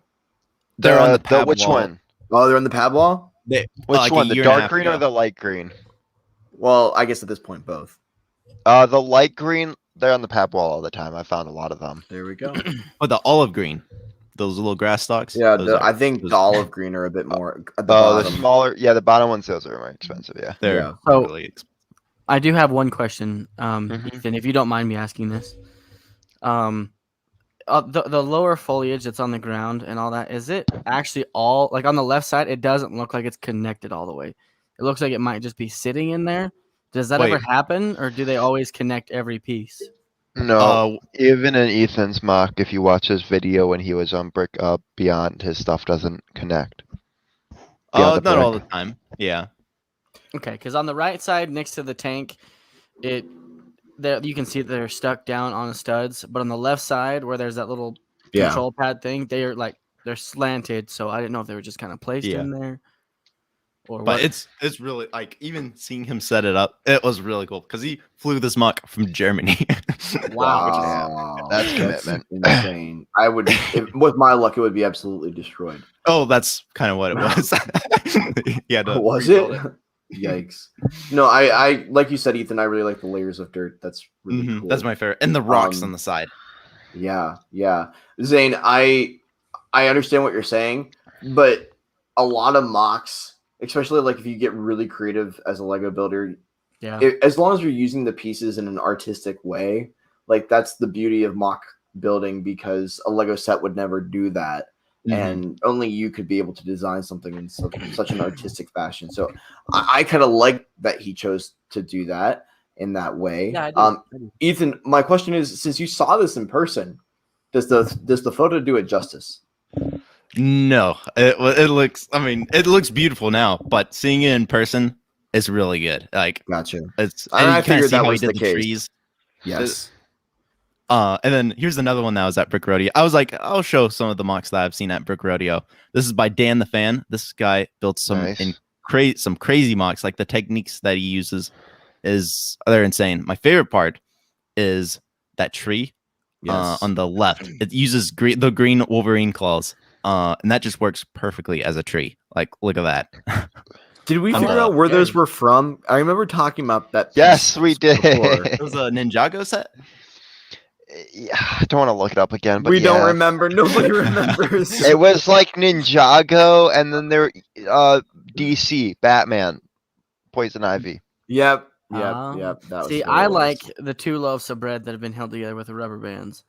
They're on the pad which wall. one? Oh, they're on the pad wall? They, Which like a one? The year and a dark half green or ago. the light green? Well, I guess at this point both. The light green, they're on the pap wall all the time. I found a lot of them. There we go. Oh, the olive green, those little grass stalks. Yeah, those I think those- the olive green are a bit more at the Oh, the bottom. smaller, the bottom ones, those are more expensive. Yeah. they're Yeah. So- really expensive. I do have one question, Mhm. Ethan, if you don't mind me asking this. the lower foliage that's on the ground and all that, is it actually all like on the left side? It doesn't look like it's connected all the way. It looks like it might just be sitting in there. Does that ever Wait. happen, or do they always connect every piece? No, even in Ethan's mock, if you watch his video when he was on Brick Beyond, his stuff doesn't connect. Beyond the not all the brick. time. Yeah. Okay, because on the right side next to the tank, there you can see that they're stuck down on the studs, but on the left side where there's that little Yeah. control pad thing, they're slanted. So I didn't know if they were just kind of placed Yeah. in there, or But what. it's really like even seeing him set it up, it was really cool because he flew this mock from Germany. Wow, That's commitment. insane. I would, with my luck, it would be absolutely destroyed. Oh, that's kind of what it was. Yeah, Was it? Yikes! No, I like you said, Ethan. I really like the layers of dirt. That's really cool. That's my favorite, and the rocks on the side. Yeah. Zane, I understand what you're saying, but a lot of mocks, especially like if you get really creative as a Lego builder, Yeah. as long as you're using the pieces in an artistic way, like that's the beauty of mock building, because a Lego set would never do that. And only you could be able to design something in such an artistic fashion. So I kind of like that he chose to do that in that way. Yeah, I do. Ethan, my question is, since you saw this in person, does the photo do it justice? No, it looks. I mean, it looks beautiful now, but seeing it in person is really good. Like, Gotcha. it's. I And you kind figured of see that how he was did the the case. trees. Yes. And then here's another one that was at Brick Rodeo. I was like, I'll show some of the mocks that I've seen at Brick Rodeo. This is by Dan the Fan. This guy built some Nice. some crazy mocks. Like the techniques that he uses they're insane. My favorite part is that tree on the left. It uses the green Wolverine claws, and that just works perfectly as a tree. Like, look at that. Did we On figure the- out where those were from? I remember talking about that. Yes, piece we did. before. It was a Ninjago set. Yeah, I don't want to look it up again, but We don't yeah. remember. Nobody remembers. It was like Ninjago, and then there, DC, Batman, Poison Ivy. Yep. Ah. That was See, what I it was. like the two loaves of bread that have been held together with the rubber bands.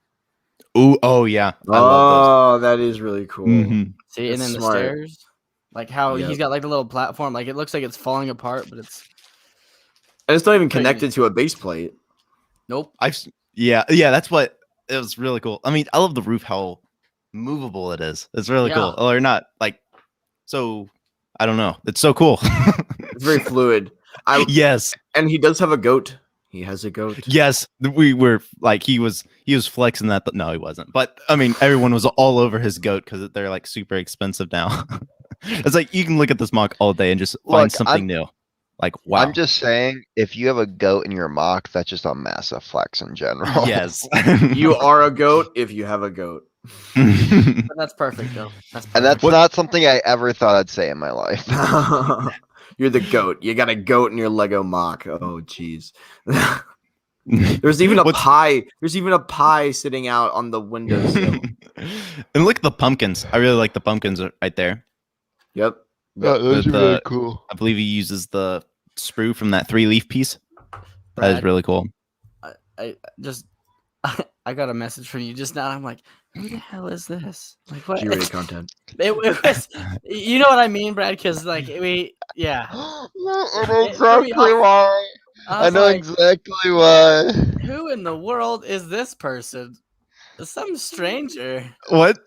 Ooh, oh yeah, I love Oh, that is really cool. those. Mhm. See, That's and then smart. the stairs, like how Yep. he's got like the little platform. Like it looks like it's falling apart, but it's And it's not even connected to a base plate. nope. Yeah, that's what it was really cool. I mean, I love the roof, how movable it is. It's really cool. Yeah. Or not like so. I don't know. It's so cool. It's very fluid. Yes, And he does have a goat. He has a goat. yes. We were like he was flexing that. No, he wasn't. But I mean, everyone was all over his goat because they're like super expensive now. It's like you can look at this mock all day and just find Look, something new. Like wow. I'm just saying, if you have a goat in your mock, that's just a massive flex in general. Yes. You are a goat if you have a goat. But that's perfect though. That's perfect. And that's not something I ever thought I'd say in my life. You're the goat. You got a goat in your Lego mock. Oh, jeez. There's even a pie. There's even a pie sitting out on the windowsill. And look at the pumpkins. I really like the pumpkins right there. Yep. those are really cool. I believe he uses the sprue from that 3-leaf piece. That is Brad, really cool. I just I got a message from you just now. I'm like, who the hell is this? Like what? G-rated content. It was, you know what I mean, Brad? Because like yeah. I know exactly why. I know like, exactly why. who in the world is this person? Some stranger. What?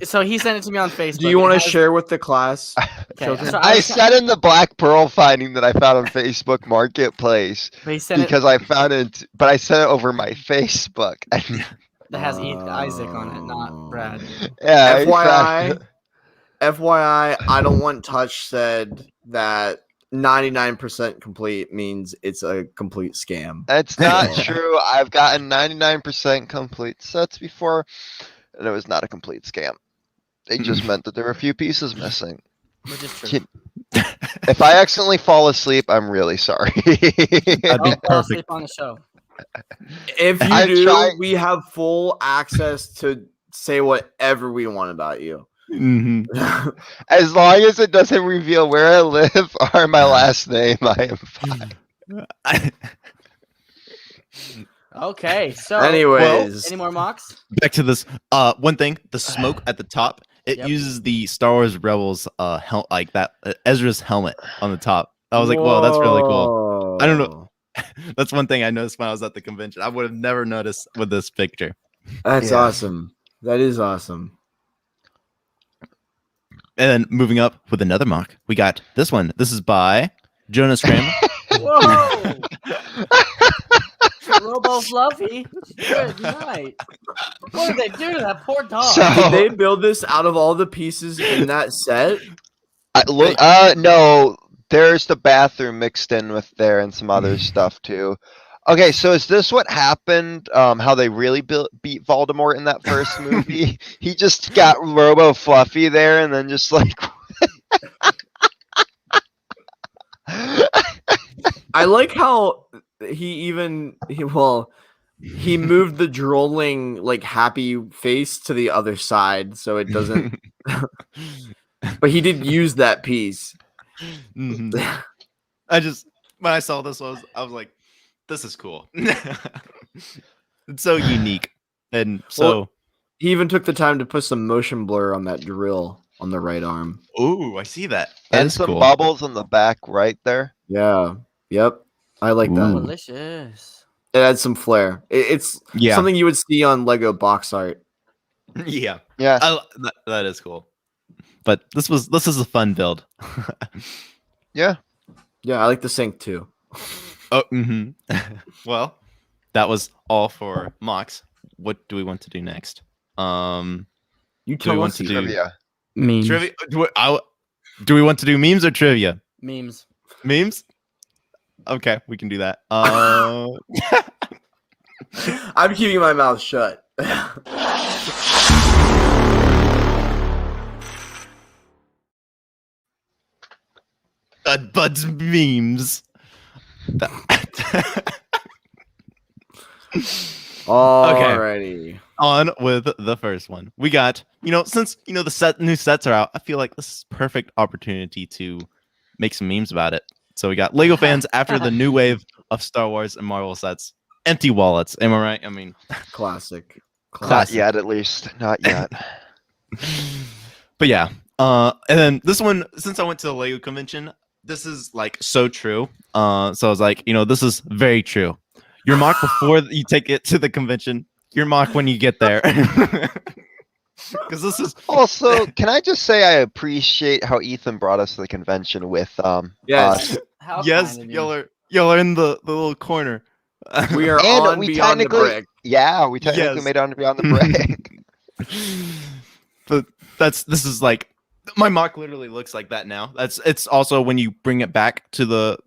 So he sent it to me on Facebook. Do you want to It has- share with the class? Okay, children? so I was- said in the Black Pearl finding that I found on Facebook Marketplace but he sent because I found it, but I sent it over my Facebook. it that has Isaac on it, not Brad. Yeah. I FYI, found- FYI, I don't want touch said that 99% complete means it's a complete scam. That's not true. I've gotten 99% complete sets before, and it was not a complete scam. It just meant that there were a few pieces missing. Which is true. If I accidentally fall asleep, I'm really sorry. That'd be I'll fall perfect. asleep on the show. If you I'm do, trying- we have full access to say whatever we want about you. Mhm. As long as it doesn't reveal where I live or my last name, I am fine. Okay, so Anyways, any more mocks? Back to this. One thing, the smoke at the top. It Yep. uses the Star Wars Rebels like that Ezra's helmet on the top. I was like, whoa, that's really cool. I don't know. That's one thing I noticed when I was at the convention. I would have never noticed with this picture. That's Yeah. awesome. That is awesome. And then moving up with another mock, we got this one. This is by Jonas Graham. Whoa! Robo Fluffy. Good night. What did they do to that poor dog? So- Did they build this out of all the pieces in that set? No, there's the bathroom mixed in with there and some other stuff too. Okay, so is this what happened? How they really beat Voldemort in that first movie? He just got Robo Fluffy there, and then just like. I like how he moved the drooling like happy face to the other side so it doesn't. But he did use that piece. Mhm. When I saw this, I was like, this is cool. It's so unique. And so Well, he even took the time to put some motion blur on that drill on the right arm. ooh, I see that. That And is some cool. bubbles on the back right there. Yeah. Yep. I like Ooh. that. Delicious. It adds some flair. It's Yeah. something you would see on Lego box art. Yeah. Yeah. That is cool. But this is a fun build. Yeah. Yeah, I like the sink too. Oh, well, that was all for mocks. What do we want to do next? You Do we tell want us. to do Trivia. Memes. trivia? Do we want to do memes or trivia? Memes. Memes? Okay, we can do that. I'm keeping my mouth shut. Bud's memes. Alrighty. On with the first one. We got, since the new sets are out, I feel like this is perfect opportunity to make some memes about it. So we got Lego fans after the new wave of Star Wars and Marvel sets. Empty wallets. Am I right? I mean, Classic. Not yet, at least. Not yet. but yeah. And then this one, since I went to the Lego convention, this is like so true. So I was like, this is very true. Your mock before you take it to the convention, your mock when you get there. Because this is Also, can I just say I appreciate how Ethan brought us to the convention with Yes. us. How yes, kind of you. y'all are in the little corner. We are And on we Beyond the technically- Brick. Yeah, we technically Yes. made it on Beyond the Brick. But this is like my mock literally looks like that now. It's also when you bring it back to the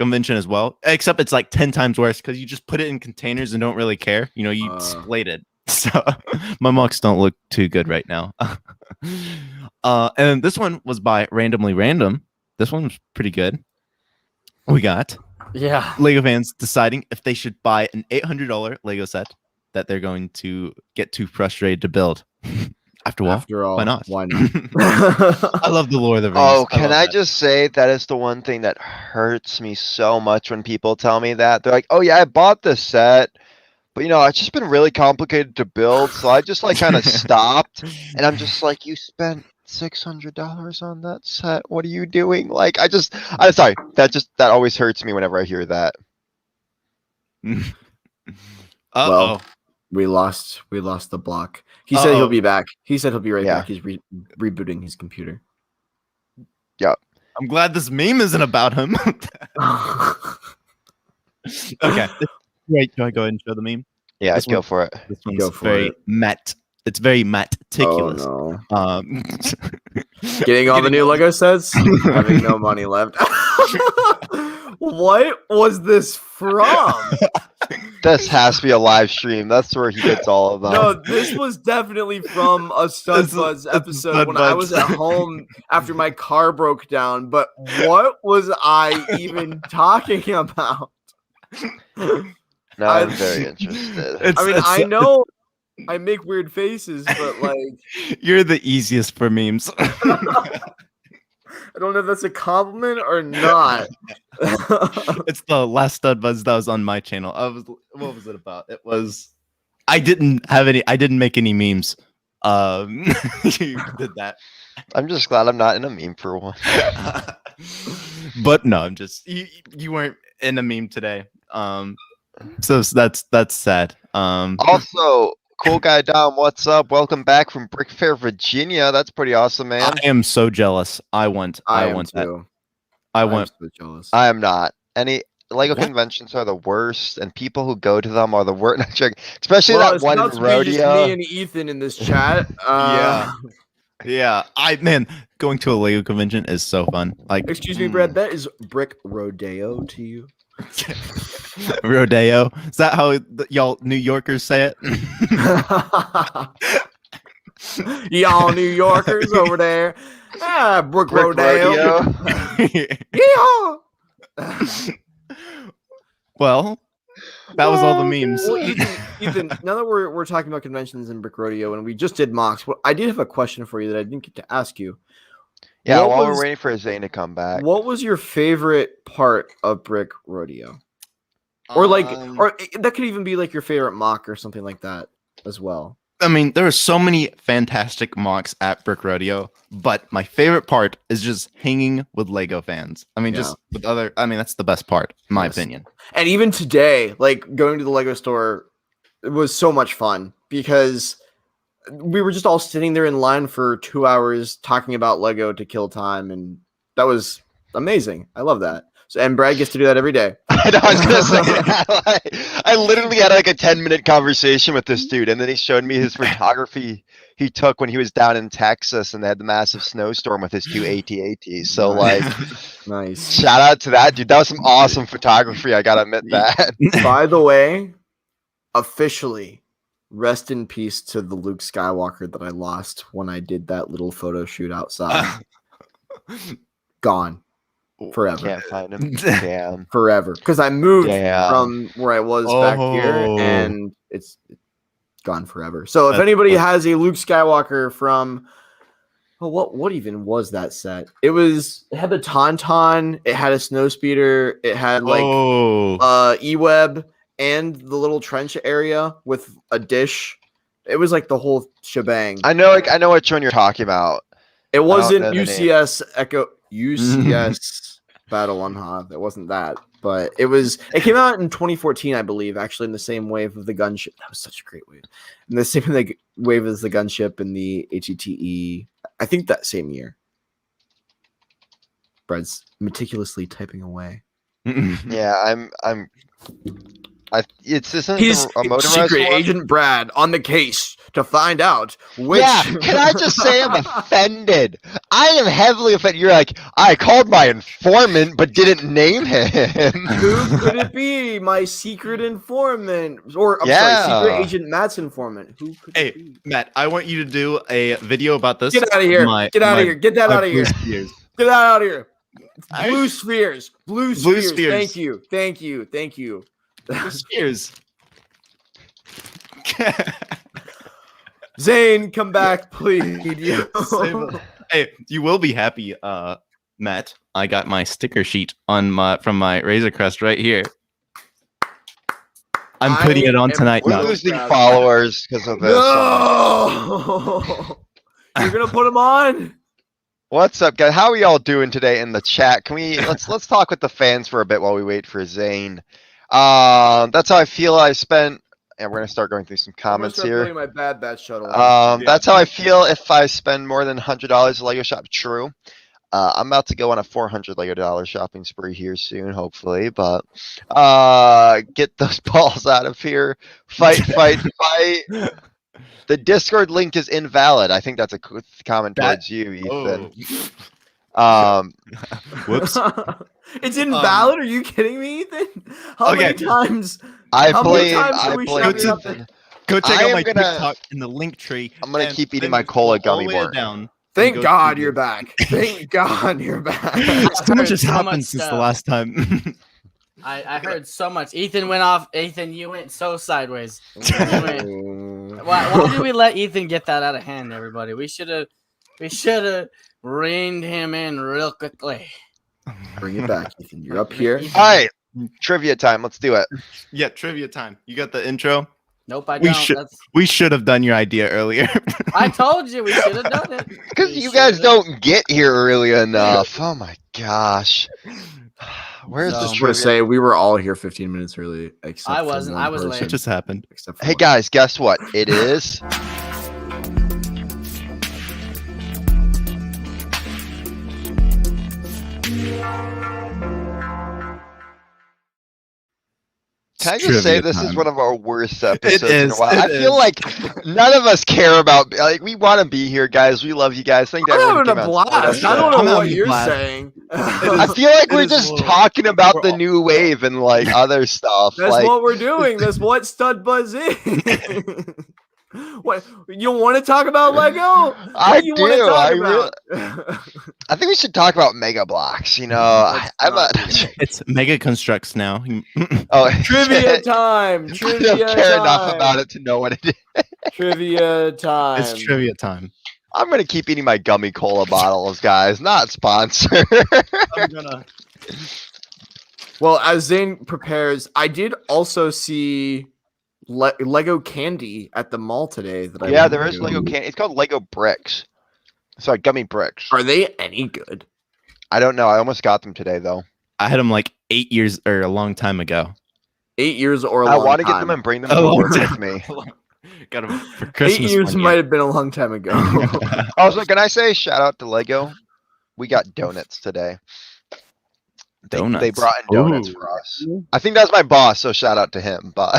convention as well, except it's like 10 times worse because you just put it in containers and don't really care. You splayed it. So my mocks don't look too good right now. And this one was by Randomly Random. This one was pretty good. We got Yeah. Lego fans deciding if they should buy an $800 Lego set that they're going to get too frustrated to build. After all, why not? Why not? I love the Lord of the Rings. Oh, can love I that. just say that is the one thing that hurts me so much when people tell me that. They're like, oh yeah, I bought this set, but it's just been really complicated to build, so I just like kind of stopped. And I'm just like, you spent $600 on that set. What are you doing? Like, I'm sorry. That always hurts me whenever I hear that. Uh-oh. we lost the block. He said he'll be back. He said he'll be right Yeah. back. He's rebooting his computer. I'm glad this meme isn't about him. Okay. Wait, do I go ahead and show the meme? Yeah, This go one- for it. This one's Go for very it. matte. It's very meticulous. Oh, no. Um, Getting all the new Lego sets, having no money left. What was this from? This has to be a live stream. That's where he gets all of them. No, this was definitely from a Stud This is- Buzz it's episode Stud when I Buzz. was at home after my car broke down. But what was I even talking about? Now I'm very interested. I mean, I know I make weird faces, but like, You're the easiest for memes. I don't know if that's a compliment or not. It's the last stud buzz that was on my channel. What was it about? It was I didn't make any memes. You did that. I'm just glad I'm not in a meme for one. But no, I'm just you weren't in a meme today. So that's sad. Also, cool guy Dom, what's up? Welcome back from Brick Fair, Virginia. That's pretty awesome, man. I am so jealous. I want that. Too. I I'm want. so jealous. I am not. Any Lego What? conventions are the worst, and people who go to them are the worst. Especially Well, that it's one not in to be just Rodeo. me and Ethan in this chat. Yeah. Man, going to a Lego convention is so fun. Like, Excuse me, Brad. That is Brick Rodeo to you. Rodeo. Is that how y'all New Yorkers say it? Y'all New Yorkers over there. Brick Brick Rodeo. Yeehaw! Well, that was all the memes. Well, Ethan, now that we're talking about conventions and Brick Rodeo, and we just did MOCs, I did have a question for you that I didn't get to ask you. Yeah, What while was- we're waiting for Zane to come back. What was your favorite part of Brick Rodeo? Or that could even be like your favorite mock or something like that as well. I mean, there are so many fantastic mocks at Brick Rodeo, but my favorite part is just hanging with Lego fans. I mean, just with that's the best part, in my opinion. And even today, like going to the Lego store, it was so much fun because we were just all sitting there in line for 2 hours talking about Lego to kill time, and that was amazing. I love that. So, and Brad gets to do that every day. I know, I was gonna say that. I literally had like a 10-minute conversation with this dude, and then he showed me his photography he took when he was down in Texas, and they had the massive snowstorm with his 2 AT-ATs. So like, Nice. shout out to that dude. That was some awesome photography. I gotta admit that. By the way, officially, rest in peace to the Luke Skywalker that I lost when I did that little photo shoot outside. Gone. Forever. Can't find him. Damn. Forever. Because I moved Damn. from where I was back here, Oh. and it's gone forever. So if That's anybody what- has a Luke Skywalker from what even was that set? It had the Tauntaun, it had a snowspeeder, it had like E-Web and the little trench area with a dish. It was like the whole shebang. I know which one you're talking about. It wasn't know the name. UCS Battle on Hoth. It wasn't that, but it came out in 2014, I believe, actually in the same wave of the gunship. That was such a great wave. In the same wave as the gunship and the HETE. I think that same year. Brad's meticulously typing away. Yeah, it's isn't He's a motorized secret one? agent Brad on the case to find out which. Yeah, can I just say I'm offended? I am heavily offended. You're like, I called my informant but didn't name him. Who could it be? My secret informant, or I'm Yeah. sorry, secret agent Matt's informant. Who could Hey, it be? Matt, I want you to do a video about this. Get out of here! Get out of here! Get that out of here! Get that out of here! Blue spheres. Blue spheres. spheres. Thank you. Thank you. Thank you. Spears. Zane, come back, please. Hey, you will be happy, Matt. I got my sticker sheet from my Razor Crest right here. I'm putting it on tonight. We're No. losing followers because of this. No! You're gonna put them on? What's up, guys? How are y'all doing today in the chat? Can we let's talk with the fans for a bit while we wait for Zane. That's how I feel. I spent, and we're gonna start going through some comments here. My bad batch shuttle. That's how I feel if I spend more than $100 at Lego Shop. True. I'm about to go on a $400 Lego shopping spree here soon, hopefully. But get those balls out of here. Fight. The Discord link is invalid. I think that's a comment towards you, Ethan. Whoops. It's invalid. Are you kidding me, Ethan? How many times? I How many blame. times I have we blame shouted out Ethan. Go check I out am my gonna- TikTok in the link tree. I'm gonna and keep eating then my cola scroll all gummy the way worm. down. Thank go God through you're the- back. Thank God you're back. So much heard has so happened much since the stuff. last time. I heard so much. Ethan went off. Ethan, you went so sideways. Why did we let Ethan get that out of hand, everybody? We should have reined him in real quickly. Bring it back, Ethan. You're up here. Ethan. All right, trivia time. Let's do it. Yeah, trivia time. You got the intro? Nope, I We don't. should- That's, We should have done your idea earlier. I told you we should have done it. Because We you guys should've. don't get here early enough. Oh my gosh. Where's So- the Just want trivia? to say we were all here 15 minutes early, except I for wasn't. one I was person, late. What just happened? except for Hey one. guys, guess what? It is. Can I just say Trivia this is time. one of our worst episodes in a is, while? it I feel is. like none of us care about. Like, we want to be here, guys. We love you guys. Thank I'm everyone who having a came out and supported blast. us. I don't I'm know what having a you're blast. saying. I feel like It we're is just little- talking about we're the all- new wave and like other stuff. That's like, what we're doing. That's what Stud Buzz is. What you want to talk about Lego? What I you want to do, talk I about? I think we should talk about Mega Blocks. You know, Let's I'm not a. do that. It's Mega Constructs now. Oh, Trivia time. I Trivia don't care enough time. about it to know what it is. Trivia time. It's trivia time. I'm gonna keep eating my gummy cola bottles, guys. Not sponsored. I'm gonna. Well, as Zane prepares, I did also see Lego candy at the mall today. That I Yeah, went there is to. Lego candy. It's called Lego bricks. Sorry, gummy bricks. Are they any good? I don't know. I almost got them today though. I had them like 8 years or a long time ago. 8 years or a I long want to get time. them and bring them A to long work time. with me. Got them for 8 Christmas. years one might year. have been a long time ago. Also, can I say shout out to Lego? We got donuts today. They Donuts. brought in donuts Ooh. for us. I think that's my boss, so shout out to him. But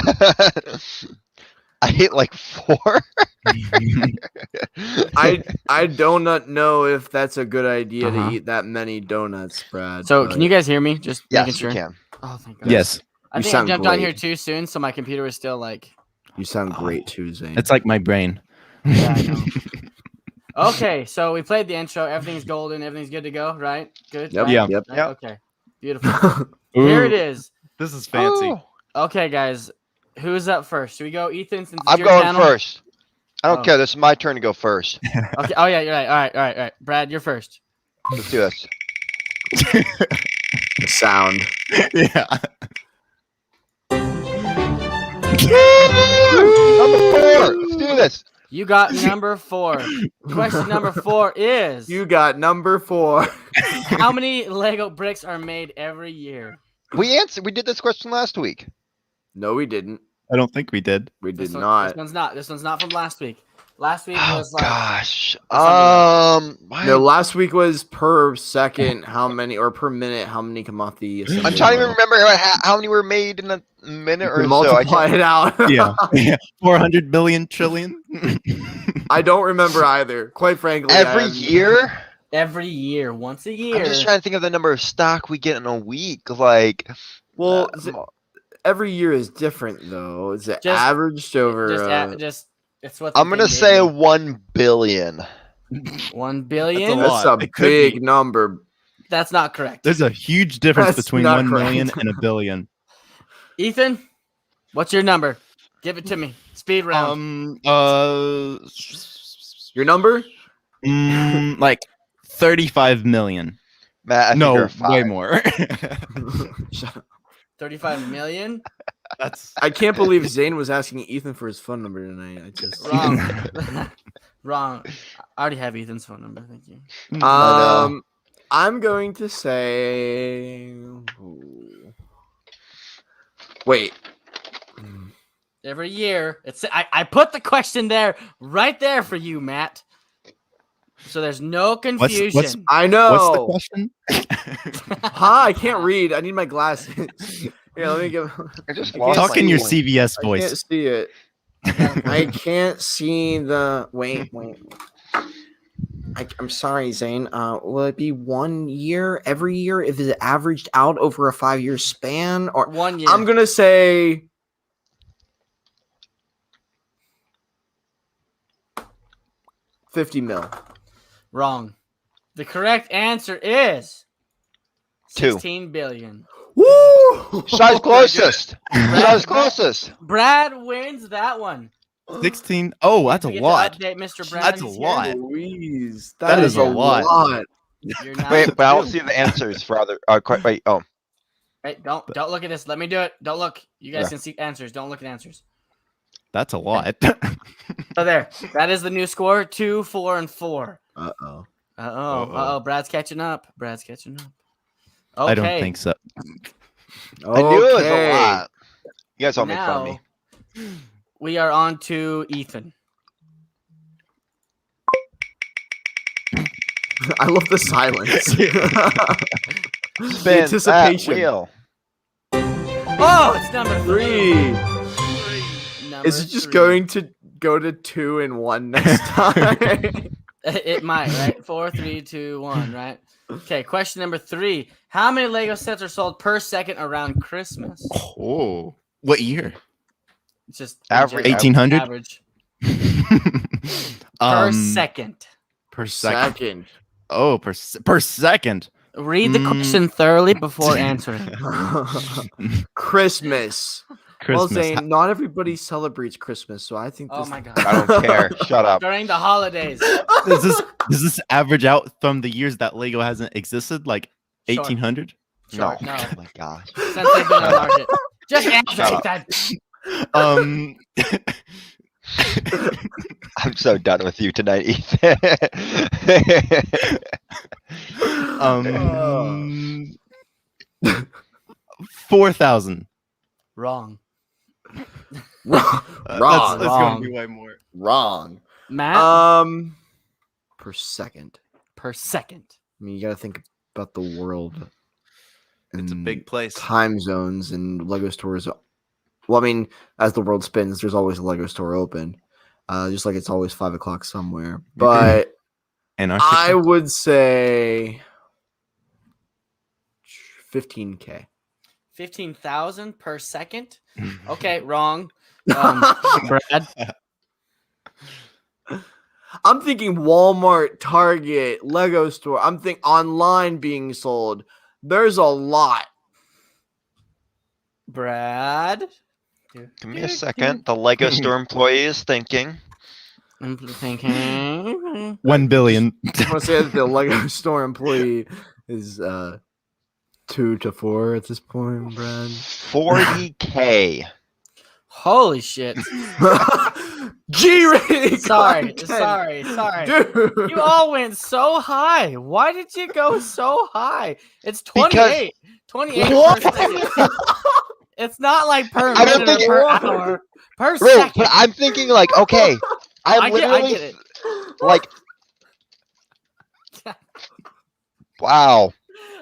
I ate like 4. I do not know if that's a good idea Uh-huh. to eat that many donuts, Brad. So, but can you guys hear me? Just making yes, sure. you can. Oh, thank God. Yes, I You think I sound jumped on great. here too soon, so my computer was still like. You sound great too, Zane. it's like my brain. Yeah, I know. Okay, so we played the intro. Everything's golden. Everything's good to go, right? Good. Yep, right? Yeah. yep. Right? Yep. Okay. Beautiful. Here it is. This is fancy. Ooh, Okay, guys. Who's up first? Should we go, Ethan? Since it's I'm your going channel? first. I don't Oh. care. This is my turn to go first. Okay. Oh yeah, you're right. All right. Brad, you're first. Let's do this. The sound. Yeah. Number 4. Let's do this. You got number 4. Question number 4 is: You got number 4. how many Lego bricks are made every year? We answered. We did this question last week. No, we didn't. I don't think we did. We did This one- not. This one's not. This one's not from last week. Last week Oh was like gosh. something Why- No, last week was per second how many, or per minute how many come off the. I'm trying to remember how many were made in a minute or so. I Multiply can't- it out. Yeah. 400 billion trillion. I don't remember either. Quite frankly, Every I have- year. every year, once a year. I'm just trying to think of the number of stock we get in a week. Like, Well, uh, every year is different though. Is it Just- averaged over? just it's what I'm gonna say 1 billion. 1 billion. That's That's lot. a It could be. big number. That's not correct. There's a huge difference That's between not 1 million correct. and a billion. Ethan, what's your number? Give it to me. Speed round. Your number? Like 35 million. Matt, I think No, you're a 5. way more. 35 million. That's I can't believe Zane was asking Ethan for his phone number tonight. I just Wrong. Wrong. I already have Ethan's phone number. Thank you. know. I'm going to say. Wait. Every year, it's I put the question there, right there for you, Matt. So there's no confusion. I know. What's the question? Huh? I can't read. I need my glasses. Here, let me give. I just I lost can't Talk my in your point. CVS I can't voice. see it. I can't see the. Wait. I'm sorry, Zane. Will it be 1 year every year if it's averaged out over a 5-year span? Or 1 year. I'm gonna say 50 mil. Wrong. The correct answer is 2. 16 billion. Woo! Size closest. Size closest. Brad wins that one. 16. Oh, that's a Forget to lot. update Mr. Brad. That's a He's here. lot. Louise, That is is a a lot. lot. You're not Wait, but I don't two. see the answers for other. Wait. Oh, Wait, don't look at this. Let me do it. Don't look. You guys Yeah. can see answers. Don't look at answers. That's a lot. So there. That is the new score. 2, 4, and 4. Uh-oh. Uh-oh. Brad's catching up. Okay. I don't think so. I knew it was a Okay. lot. You guys all make fun of me. Now, we are on to Ethan. I love the silence. Spin The anticipation. that wheel. Oh, it's number 3. Is it just going to go to 2 and 1 next time? It might, right? 4, 3, 2, 1, right? Okay, question number 3. How many Lego sets are sold per second around Christmas? Oh, what year? It's just Average. 1800? Average. Per second. Per second. Second. Oh, per second. Read the question thoroughly before answering. Christmas. Well, Christmas. Zane, not everybody celebrates Christmas, so I think Oh this... my god. I don't care. Shut up. During the holidays. Does this average out from the years that Lego hasn't existed, like Sure. 1800? Sure, No. no. Oh my gosh. Since they've been on the market. Just answer Shut up. that. I'm so done with you tonight, Ethan. 4,000. Wrong. Wrong. That's Wrong. gonna be way more. Wrong. Matt, Per second. per second. I mean, you got to think about the world. It's a and big place. time zones and Lego stores. Well, I mean, as the world spins, there's always a Lego store open. Just like it's always 5 o'clock somewhere. But And our I would say 15K. 15,000 per second. Okay, wrong. Brad, I'm thinking Walmart, Target, Lego store. I'm thinking online being sold. There's a lot. Brad. Give me a second. The Lego store employee is thinking. I'm thinking. 1 billion. I want to say that the Lego store employee is 2 to 4 at this point, Brad. 40K. Holy shit. G-rated Sorry. content. Dude. You all went so high. Why did you go so high? It's 28. 28 What? per second. It's not like per I don't minute think- or per hour. Per Bro, second. but I'm thinking like, okay, I'm I literally get it. like, wow.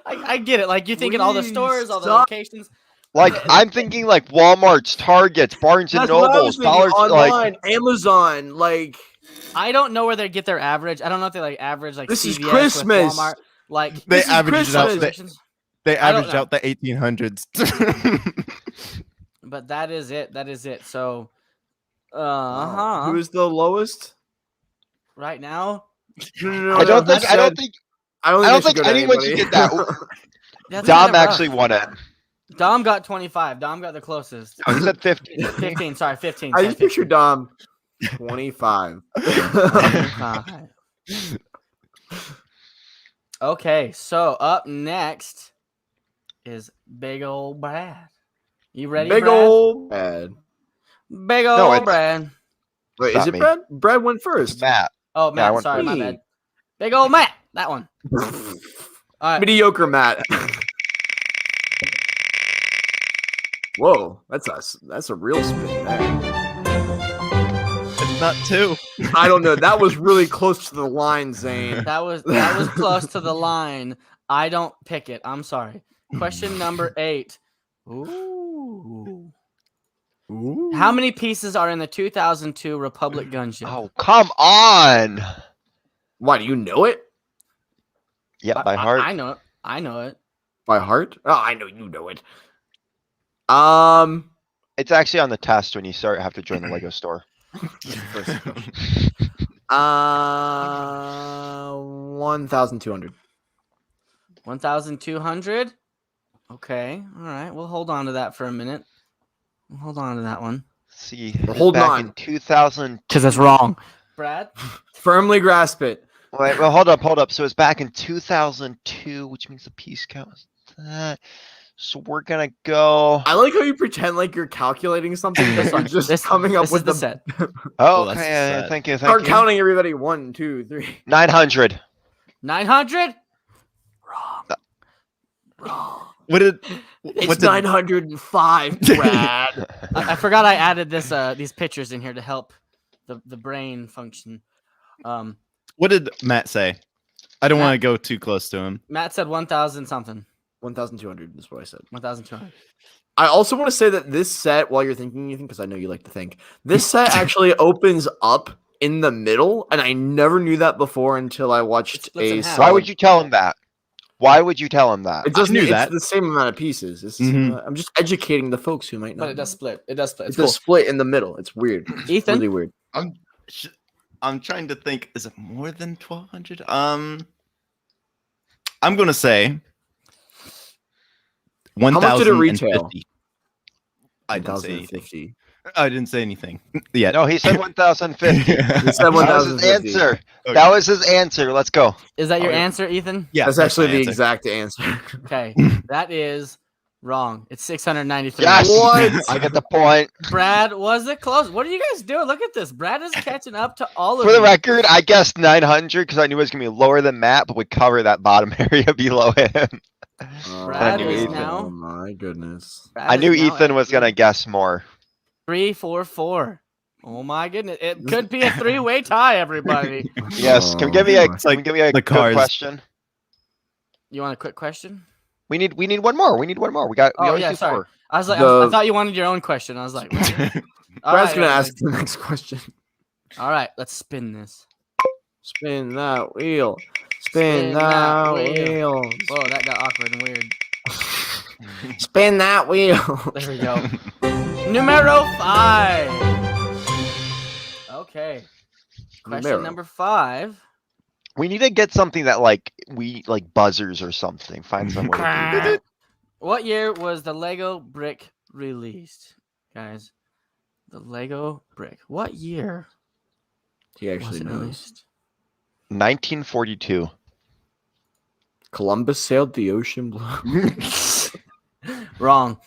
I get it. Like you're thinking all the stores, all the Stop. locations. Like I'm thinking like Walmart's, Targets, Barnes and That's what I was Nobles, thinking, Dollars, like online, Amazon, like I don't know where they get their average. I don't know if they like average like This is CVS with Christmas. Walmart. Like They This is averaged it out. Christmas. They I don't averaged know. out the 1800s. but that is it. That is it. So Who is the lowest? right now. No, I don't who think I said- don't think I don't I don't think, think it should go to anyone should anybody. get that. That's Dom kinda rough. actually won it. Dom got 25. Dom got the closest. I said 50. 15. Sorry, 15. I sorry, just pictured Dom 25. 25. Okay, so up next is Big Old Brad. You ready, Big Brad? old bad. Big Old it's- Brad. Wait, Not is it me. Brad? Brad went first. Matt. Oh, Yeah, I Matt, went sorry, my first. bad. Big Old Matt. That one. All right. Mediocre Matt. Whoa, that's a real spin there. It's not 2. I don't know. That was really close to the line, Zane. That was close to the line. I don't pick it. I'm sorry. Question number 8. Ooh. Ooh. How many pieces are in the 2002 Republic gunship? Oh, come on. Why do you know it Yeah, by heart. I know it. I know it. by heart? Oh, I know you know it. It's actually on the test when you have to join the Lego store. 1,200. 1,200. Okay. All right. We'll hold on to that for a minute. We'll hold on to that one. see. We're it was holding back on. in 2000. Because it's wrong. Brad? Firmly grasp it. Wait, well, hold up. So it's back in 2002, which means the piece count is that. So we're gonna go. I like how you pretend like you're calculating something, but you're just coming up This with is the the set. Oh, that's okay. sad. Thank you. Start counting everybody. 1, 2, 3. 900. 900? What did? It's What did? 905, Brad. I forgot I added these pictures in here to help the brain function. What did Matt say? I don't Matt- want to go too close to him. Matt said 1,000 something. 1,200 is what I said. 1,200. I also want to say that this set, while you're thinking, Ethan, because I know you like to think, this set actually opens up in the middle, and I never knew that before until I watched splits in a. half. Why would you tell him that? Why would you tell him that? It doesn't. knew It's that. the same amount of pieces. It's, Mhm. I'm just educating the folks who might not. But it does split. It does split. It's It's cool. a split in the middle. It's weird. It's Ethan? really weird. I'm trying to think. Is it more than 1,200? I'm gonna say much did it retail? 1,050. I didn't say anything. 1,050. I didn't say anything. Yeah. No, he said 1,050. He said That was his 1,050. answer. Okay. That was his answer. Let's go. Is that your Okay. answer, Ethan? Yeah, That's actually my the answer. exact answer. Okay. That is wrong. It's 693. Yes. What? I get the point. Brad, was it close? What are you guys doing? Look at this. Brad is catching up to all of For the you. record, I guessed 900 because I knew it was gonna be lower than Matt, but would cover that bottom area below him. Brad is Oh now- my goodness. Brad I is knew now Ethan at was gonna guess more. 344. Oh my goodness. It could be a three-way tie, everybody. Yes. Can we give me a the good cars. question? You want a quick question? We need one more. We got. We Oh, always yeah, do sorry. 4. I was like, The- I thought you wanted your own question. I was like, what? All Brad's right, gonna everybody. ask the next question. All right, let's spin this. Spin that wheel. Spin that wheel. Whoa, that got awkward and weird. Spin that wheel. There we go. Numero 5. Okay. Question Numero. number 5. We need to get something that like buzzers or something. Find some way to do that. What year was the Lego brick released, guys? The Lego brick. What year He was actually it knows. released? 1942. Columbus sailed the ocean blue. Wrong.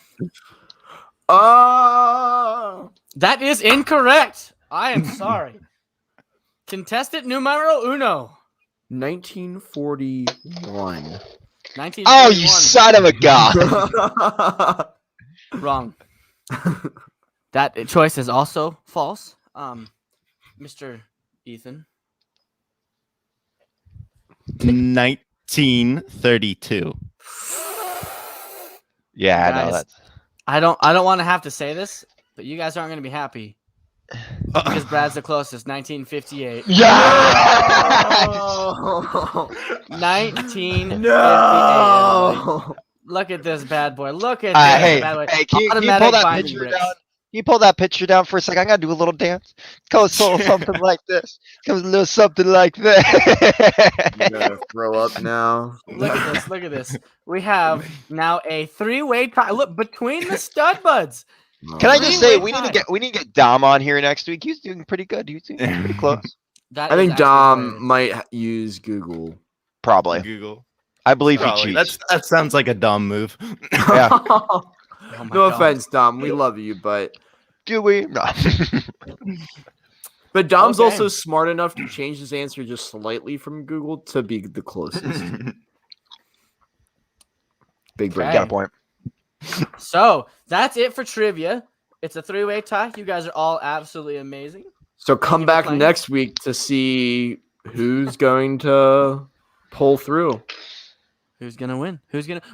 Oh. That is incorrect. I am sorry. Contestant numero uno. 1941. 1941. Oh, you son of a god! Wrong. That choice is also false. Mr. Ethan. 1932. Yeah, I know Guys. that's. I don't want to have to say this, but you guys aren't going to be happy because Brad's the closest. 1958. Yeah. 1958. No. Look at this bad boy. Look at Hey, this bad boy. hey, can you pull Automatic that binding picture bricks. down? Can you pull that picture down for a second? I gotta do a little dance. Goes a little something like this. Goes a little something like You that. gotta throw up now. Look at this. Look at this. We have now a three-way tie. Look between the stud buds. Can I just say Three-way tie. we need to get Dom on here next week. He's doing pretty good. He's doing pretty close. That I is think actually Dom hilarious. might use Google. Probably. Google. I believe he Probably. cheats. That sounds like a dumb move. Yeah. Oh my No God. offense, Dom. We love you, but Do we? No. Dom's Okay. also smart enough to change his answer just slightly from Google to be the closest. Big brain. Okay. Got a point. So that's it for trivia. It's a three-way tie. You guys are all absolutely amazing. So come you back playing? next week to see who's going to pull through. Who's gonna win?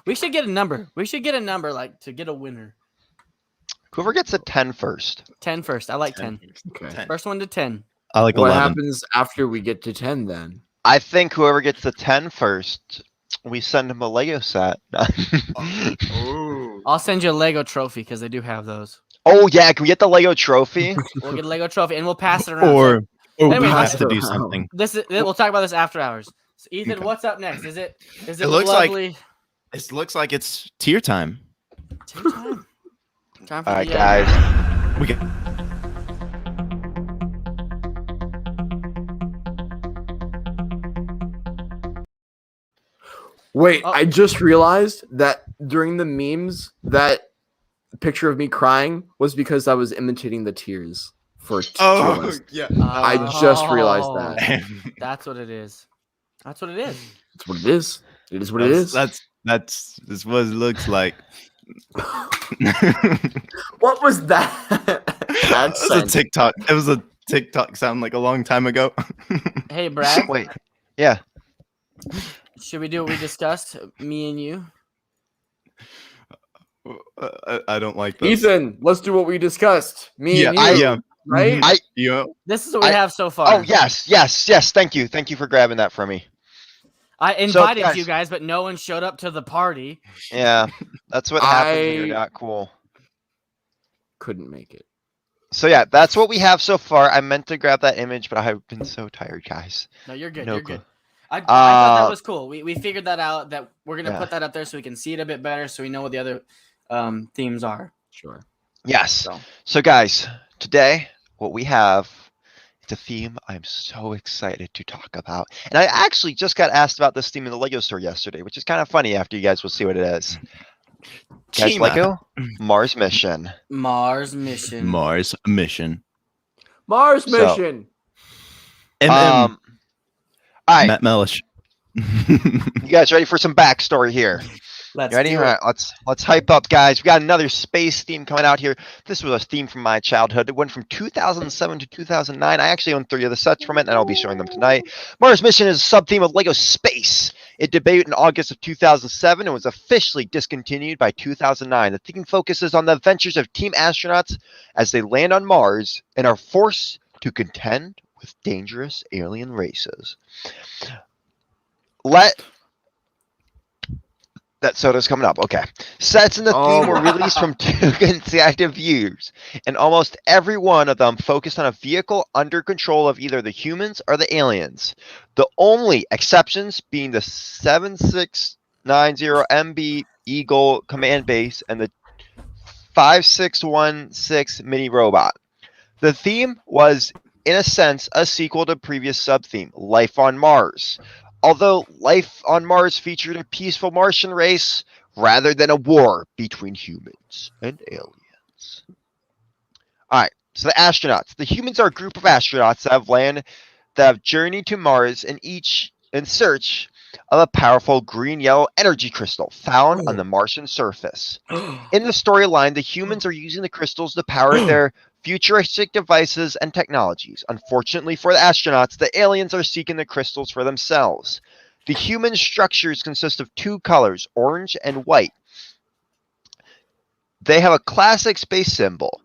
We should get a number. We should get a number like to get a winner. Whoever gets a 10 first. 10 first. I like 10. Okay. 10. First one to 10. I like What 11. happens after we get to 10 then? I think whoever gets the 10 first, we send him a Lego set. I'll send you a Lego trophy because they do have those. Oh yeah, can we get the Lego trophy? We'll get a Lego trophy and we'll pass it around. Or Anyway, we let's- have to do something. We'll talk about this after hours. So Ethan, Okay. what's up next? Is it It looks like- lovely It looks like it's tier time. tea time? Time for All right, the, guys. We got Wait, Oh. I just realized that during the memes, that picture of me crying was because I was imitating the tears for TOS. yeah. I just realized Oh, that. That's what it is. That's what it is. That's what it is. It is what it is. That's what it looks like. What was that It was a accent? TikTok. It was a TikTok sound like a long time ago. Hey, Brad, Wait. Yeah. should we do what we discussed? Me and you. I don't like this. Ethan, let's do what we discussed. Me and you, yeah. right? Mhm. Yeah. This is what we I- have so far. Oh, yes. Thank you. Thank you for grabbing that from me. I invited guys- you guys, but no one showed up to the party. Yeah. That's what happens when you're I- not cool. Couldn't make it. So yeah, that's what we have so far. I meant to grab that image, but I've been so tired, guys. No, you're good. No You're clue. good. I thought that Uh, was cool. We figured that out. That we're gonna Yeah. put that up there so we can see it a bit better, so we know what the other themes are. Sure. Yes. So. So guys, today what we have is a theme I'm so excited to talk about. And I actually just got asked about this theme in the Lego store yesterday, which is kind of funny after you guys will see what it is. Guys, Chima. Lego Mars mission. Mars mission. Mars mission. Mars So- mission. MM. All right, Matt Mellish. you guys ready for some backstory here? Let's You ready? do All it. right, let's hype up, guys. We got another space theme coming out here. This was a theme from my childhood. It went from 2007 to 2009. I actually own 3 of the sets from it, and I'll be showing them tonight. Mars Mission is a sub-theme of Lego Space. It debuted in August of 2007 and was officially discontinued by 2009. The theme focuses on the adventures of team astronauts as they land on Mars and are forced to contend with dangerous alien races. That soda's coming up. Okay. Sets in the Oh theme were my- released from 2 consecutive years, and almost every one of them focused on a vehicle under control of either the humans or the aliens. The only exceptions being the 7690MB Eagle command base and the 5616 mini robot. The theme was, in a sense, a sequel to previous sub-theme, Life on Mars. Although Life on Mars featured a peaceful Martian race rather than a war between humans and aliens. Alright, so the astronauts. The humans are a group of astronauts that have journeyed to Mars and each in search of a powerful green-yellow energy crystal found on the Martian surface. In the storyline, the humans are using the crystals to power their futuristic devices and technologies. Unfortunately for the astronauts, the aliens are seeking the crystals for themselves. The human structures consist of 2 colors, orange and white. They have a classic space symbol.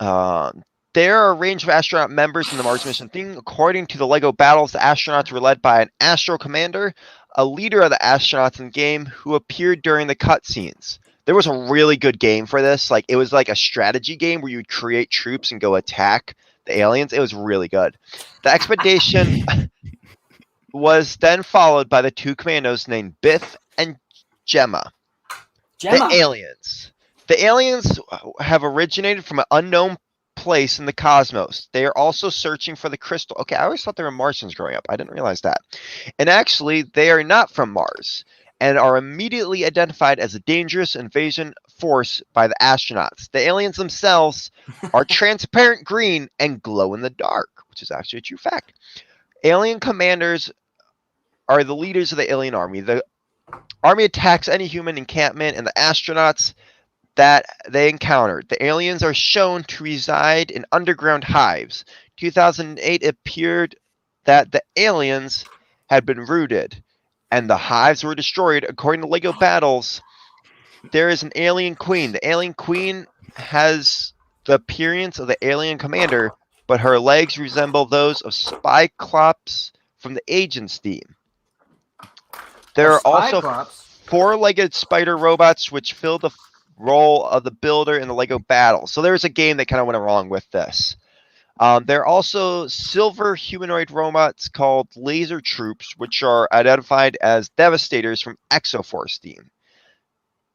There are a range of astronaut members in the Mars mission theme. According to the Lego battles, the astronauts were led by an astro commander, a leader of the astronauts in the game who appeared during the cutscenes. There was a really good game for this. Like, it was like a strategy game where you would create troops and go attack the aliens. It was really good. The expedition was then followed by the 2 commandos named Biff and Gemma. Gemma. The aliens have originated from an unknown place in the cosmos. They are also searching for the crystal. Okay, I always thought they were Martians growing up. I didn't realize that. And actually, they are not from Mars and are immediately identified as a dangerous invasion force by the astronauts. The aliens themselves are transparent green and glow in the dark, which is actually a true fact. Alien commanders are the leaders of the alien army. The army attacks any human encampment and the astronauts that they encountered. The aliens are shown to reside in underground hives. 2008 appeared that the aliens had been rooted and the hives were destroyed. According to Lego Battles, there is an alien queen. The alien queen has the appearance of the alien commander, but her legs resemble those of Spyclops from the Agents theme. There are also Spyclops. 4-legged spider robots which fill the role of the builder in the Lego Battle. So there's a game that kind of went along with this. There are also silver humanoid robots called Laser Troops, which are identified as Devastators from Exoforce theme.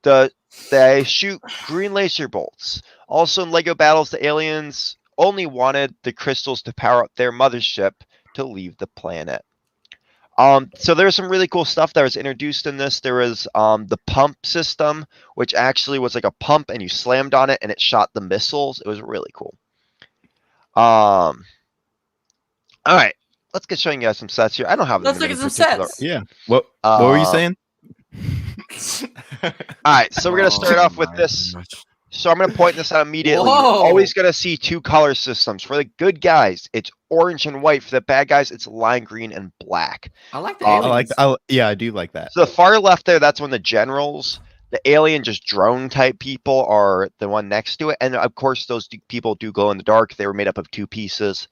They shoot green laser bolts. Also in Lego Battles, the aliens only wanted the crystals to power up their mothership to leave the planet. So there's some really cool stuff that was introduced in this. There was the pump system, which actually was like a pump, and you slammed on it, and it shot the missiles. It was really cool. All right, let's get showing you guys some sets here. I don't have them Let's in look any at some particular. sets. Yeah. What were you Uh, saying? All right, so we're gonna start Oh off with my this. gosh. So I'm gonna point this out immediately. You're Whoa. always gonna see two color systems. For the good guys, it's orange and white. For the bad guys, it's lime green and black. I like the I aliens. Yeah, I do like that. So the far left there, that's when the generals, the alien, just drone type people are the one next to it. And of course, those people do glow in the dark. They were made up of two pieces.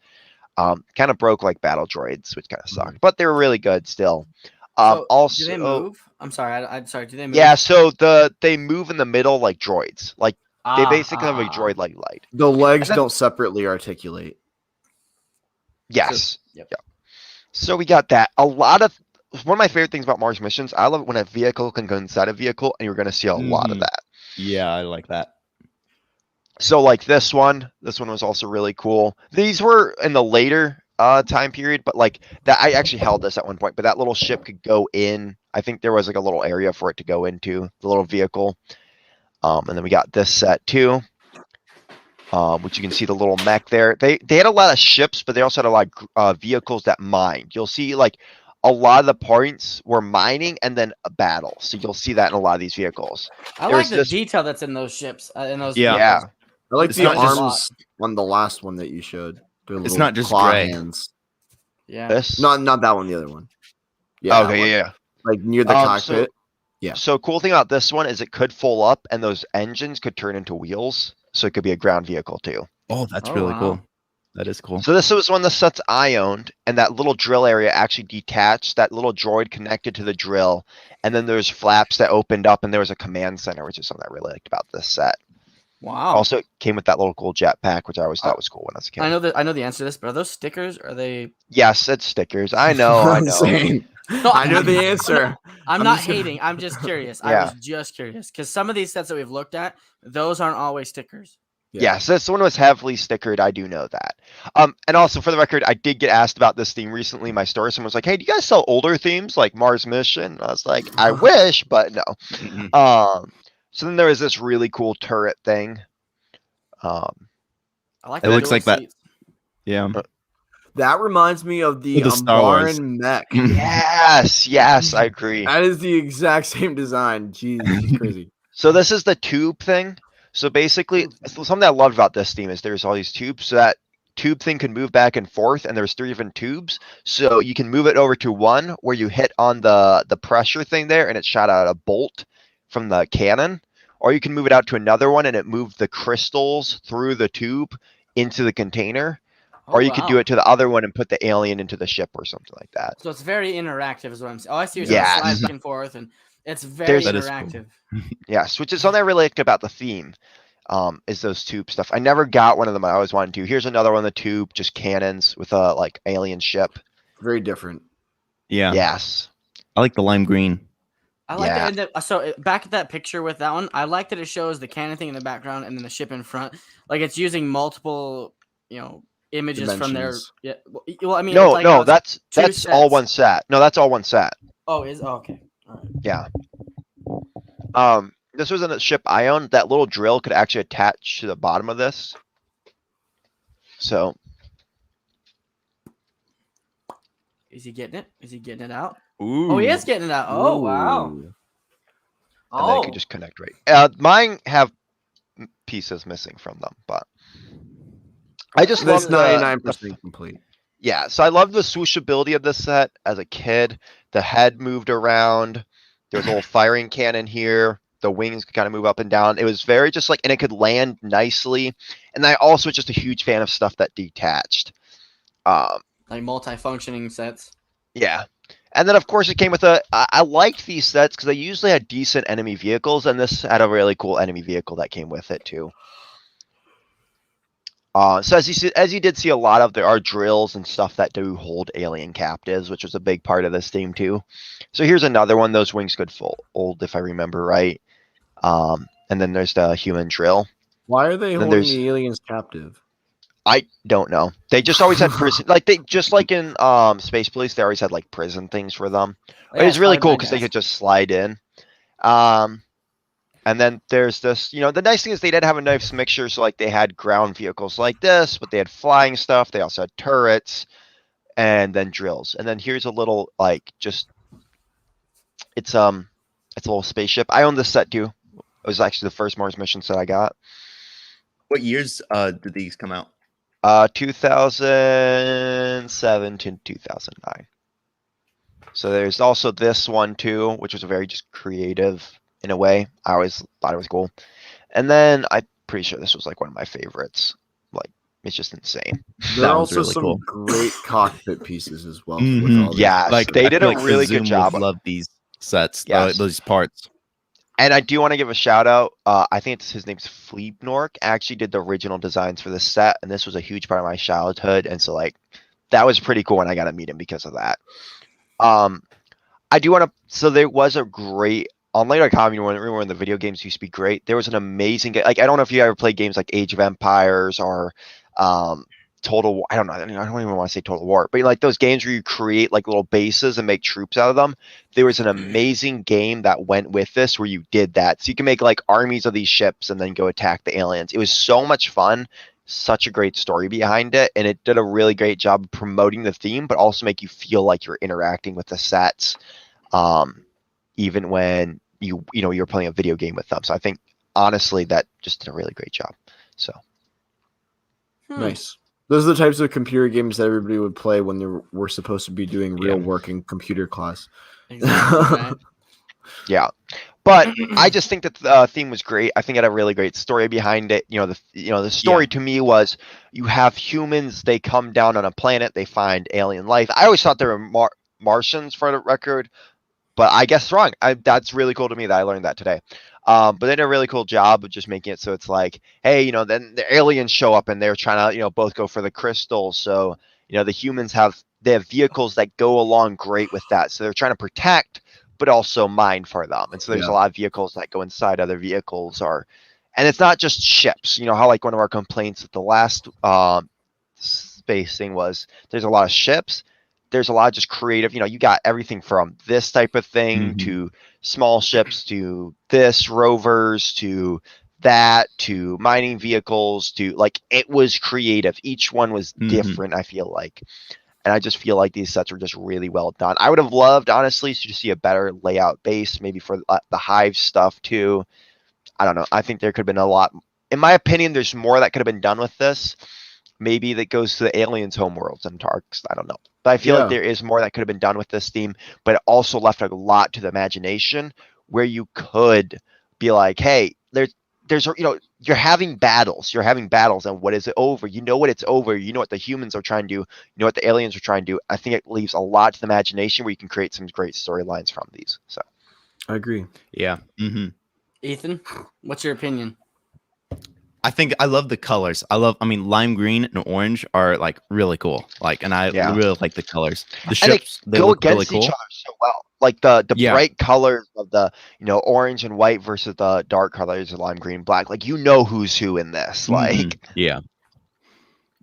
Kind of broke like battle droids, which kind of sucked, but they were really good still. So, Also, do they move? I'm sorry. I'm sorry. Do they move? yeah. So they move in the middle like droids. Like they basically have a Ah. droid like light. The legs And then- don't separately articulate. Yes. Yep. Yeah. So we got that. One of my favorite things about Mars missions, I love it when a vehicle can go inside a vehicle, and you're going to see a lot of Mhm. that. Yeah, I like that. So like this one was also really cool. These were in the later time period, but like that, I actually held this at one point, but that little ship could go in. I think there was like a little area for it to go into, the little vehicle. And then we got this set too. Which you can see the little mech there. They had a lot of ships, but they also had a lot of vehicles that mined. You'll see like a lot of the points were mining and then a battle. So you'll see that in a lot of these vehicles. I There's like the this- detail that's in those ships. In those Yeah. Yeah. vehicles. I like It's the not just- arms on the last one that you showed. Their It's little not just claw gray. hands. Yeah. This. Not that one. The other one. Yeah. that Okay. one. Yeah. Like near the cockpit. Yeah. So cool thing about this one is it could fold up, and those engines could turn into wheels. So it could be a ground vehicle too. Oh, that's Oh, really wow. cool. That is cool. So this was one of the sets I owned, and that little drill area actually detached. That little droid connected to the drill, and then there's flaps that opened up, and there was a command center, which is something I really liked about this set. Wow. Also, it came with that little cool jetpack, which I always thought was cool when I was a kid. I know the answer to this, but are those stickers? Are they? Yes, it's stickers. I know. I know. Same. No, I know the answer. I'm I'm not just gonna- hating. I'm just curious. I Yeah. was just curious because some of these sets that we've looked at, those aren't always stickers. Yeah. Yes, this one was heavily stickered. I do know that. And also for the record, I did get asked about this theme recently in my store. Someone was like, "Hey, do you guys sell older themes like Mars Mission?" I was like, "I wish, but no." Mhm. So then there was this really cool turret thing. I like. It the looks dual like that. seats. Yeah. That reminds me of the The Star Wars. Baran mech. Yes, I agree. That is the exact same design. Jeez, it's crazy. So this is the tube thing. So basically, something I loved about this theme is there's all these tubes. So that tube thing can move back and forth, and there's 3 different tubes. So you can move it over to one where you hit on the pressure thing there, and it shot out a bolt from the cannon. Or you can move it out to another one, and it moved the crystals through the tube into the container. Oh, Or you could do wow. it to the other one and put the alien into the ship or something like that. So it's very interactive, is what I'm saying. Oh, I see. You're Yes. slide back and forth, and it's very That is cool. interactive. Yes, which is something I really liked about the theme. Is those tube stuff. I never got one of them. I always wanted to. Here's another one, the tube, just cannons with a like alien ship. Very different. Yeah. Yes. I like the lime green. I like Yeah. that. Back at that picture with that one, I like that it shows the cannon thing in the background and then the ship in front. Like it's using multiple, images from their. Dimensions. Yeah. Well, I mean, No, it's like how no, it's- that's two all sets. one set. No, that's all one set. okay. All right. Yeah. This was in a ship I owned. That little drill could actually attach to the bottom of this. So Is he getting it? Is he getting it out? Ooh. Oh, he is getting it out. Oh, wow. Ooh. and then Oh, it could just connect right. Mine have pieces missing from them, but I just That's love 99% complete. Yeah, so I love the swooshability of this set as a kid. The head moved around. There was a little firing cannon here. The wings could kind of move up and down. It was very just like, and it could land nicely. And I also was just a huge fan of stuff that detached. like multi-functioning sets. Yeah. And then of course it came with I liked these sets because they usually had decent enemy vehicles, and this had a really cool enemy vehicle that came with it too. So as you did see a lot of, there are drills and stuff that do hold alien captives, which was a big part of this theme too. So here's another one. Those wings could fold, if I remember right. And then there's the human drill. Why are they Then holding there's- the aliens captive? I don't know. They just always had prison, like they just like in Space Police, they always had like prison things for them. Yeah, It was really slide cool bad because they guys. could just slide in. Um, and then there's this, the nice thing is they did have a nice mixture. So like they had ground vehicles like this, but they had flying stuff. They also had turrets and then drills. And then here's a little like it's a little spaceship. I own this set too. It was actually the first Mars mission set I got. What years did these come out? 2007 to 2009. So there's also this one too, which was very just creative in a way. I always thought it was cool. And then I'm pretty sure this was like one of my favorites. Like it's just insane. There That are was also really some cool. great cockpit pieces as well. Mhm. With all these. Yeah, Like they I did feel a like the really good Zoom would job. love these sets, Yes. those parts. And I do want to give a shout out. I think his name's Fleepnork. Actually did the original designs for the set, and this was a huge part of my childhood. And so like that was pretty cool when I got to meet him because of that. I do want to. So there was a great on Later.com. Remember when the video games used to be great? There was an amazing game. Like I don't know if you ever played games like Age of Empires or Total War. I don't know. I don't even want to say Total War, but like those games where you create like little bases and make troops out of them. There was an amazing game that went with this where you did that. So you can make like armies of these ships and then go attack the aliens. It was so much fun. Such a great story behind it, and it did a really great job of promoting the theme, but also make you feel like you're interacting with the sets, even when you're playing a video game with them. So I think honestly that just did a really great job. So Nice. Those are the types of computer games that everybody would play when they were supposed to be doing real work in computer class. Exactly, right? yeah, but I just think that the theme was great. I think it had a really great story behind it. The story to me was you have humans, they come down on a planet, they find alien life. I always thought they were Martians for the record, but I guess wrong. That's really cool to me that I learned that today. But they did a really cool job of just making it so it's like, hey, then the aliens show up and they're trying to, both go for the crystals. So, the humans have vehicles that go along great with that. So they're trying to protect, but also mine for them. And so there's a lot of vehicles that go inside other vehicles and it's not just ships. How like one of our complaints at the last space thing was there's a lot of ships. There's a lot of just creative, you got everything from this type of thing to small ships to this rovers to that to mining vehicles to like it was creative. Each one was different, I feel like. And I just feel like these sets were just really well done. I would have loved, honestly, to see a better layout base, maybe for the Hive stuff too. I don't know. I think there could have been a lot. In my opinion, there's more that could have been done with this. Maybe that goes to the aliens' homeworlds and Tarks. I don't know. But I feel like there is more that could have been done with this theme, but it also left a lot to the imagination where you could be like, hey, there's you're having battles. And what is it over? You know what it's over. You know what the humans are trying to do. You know what the aliens are trying to do. I think it leaves a lot to the imagination where you can create some great storylines from these. So I agree. Yeah. Ethan, what's your opinion? I think I love the colors. Lime green and orange are like really cool. Like, and I really like the colors. The ships, they go look against really each cool. other so well. Like the bright colors of the orange and white versus the dark colors of lime green, black. Like who's who in this. Like yeah.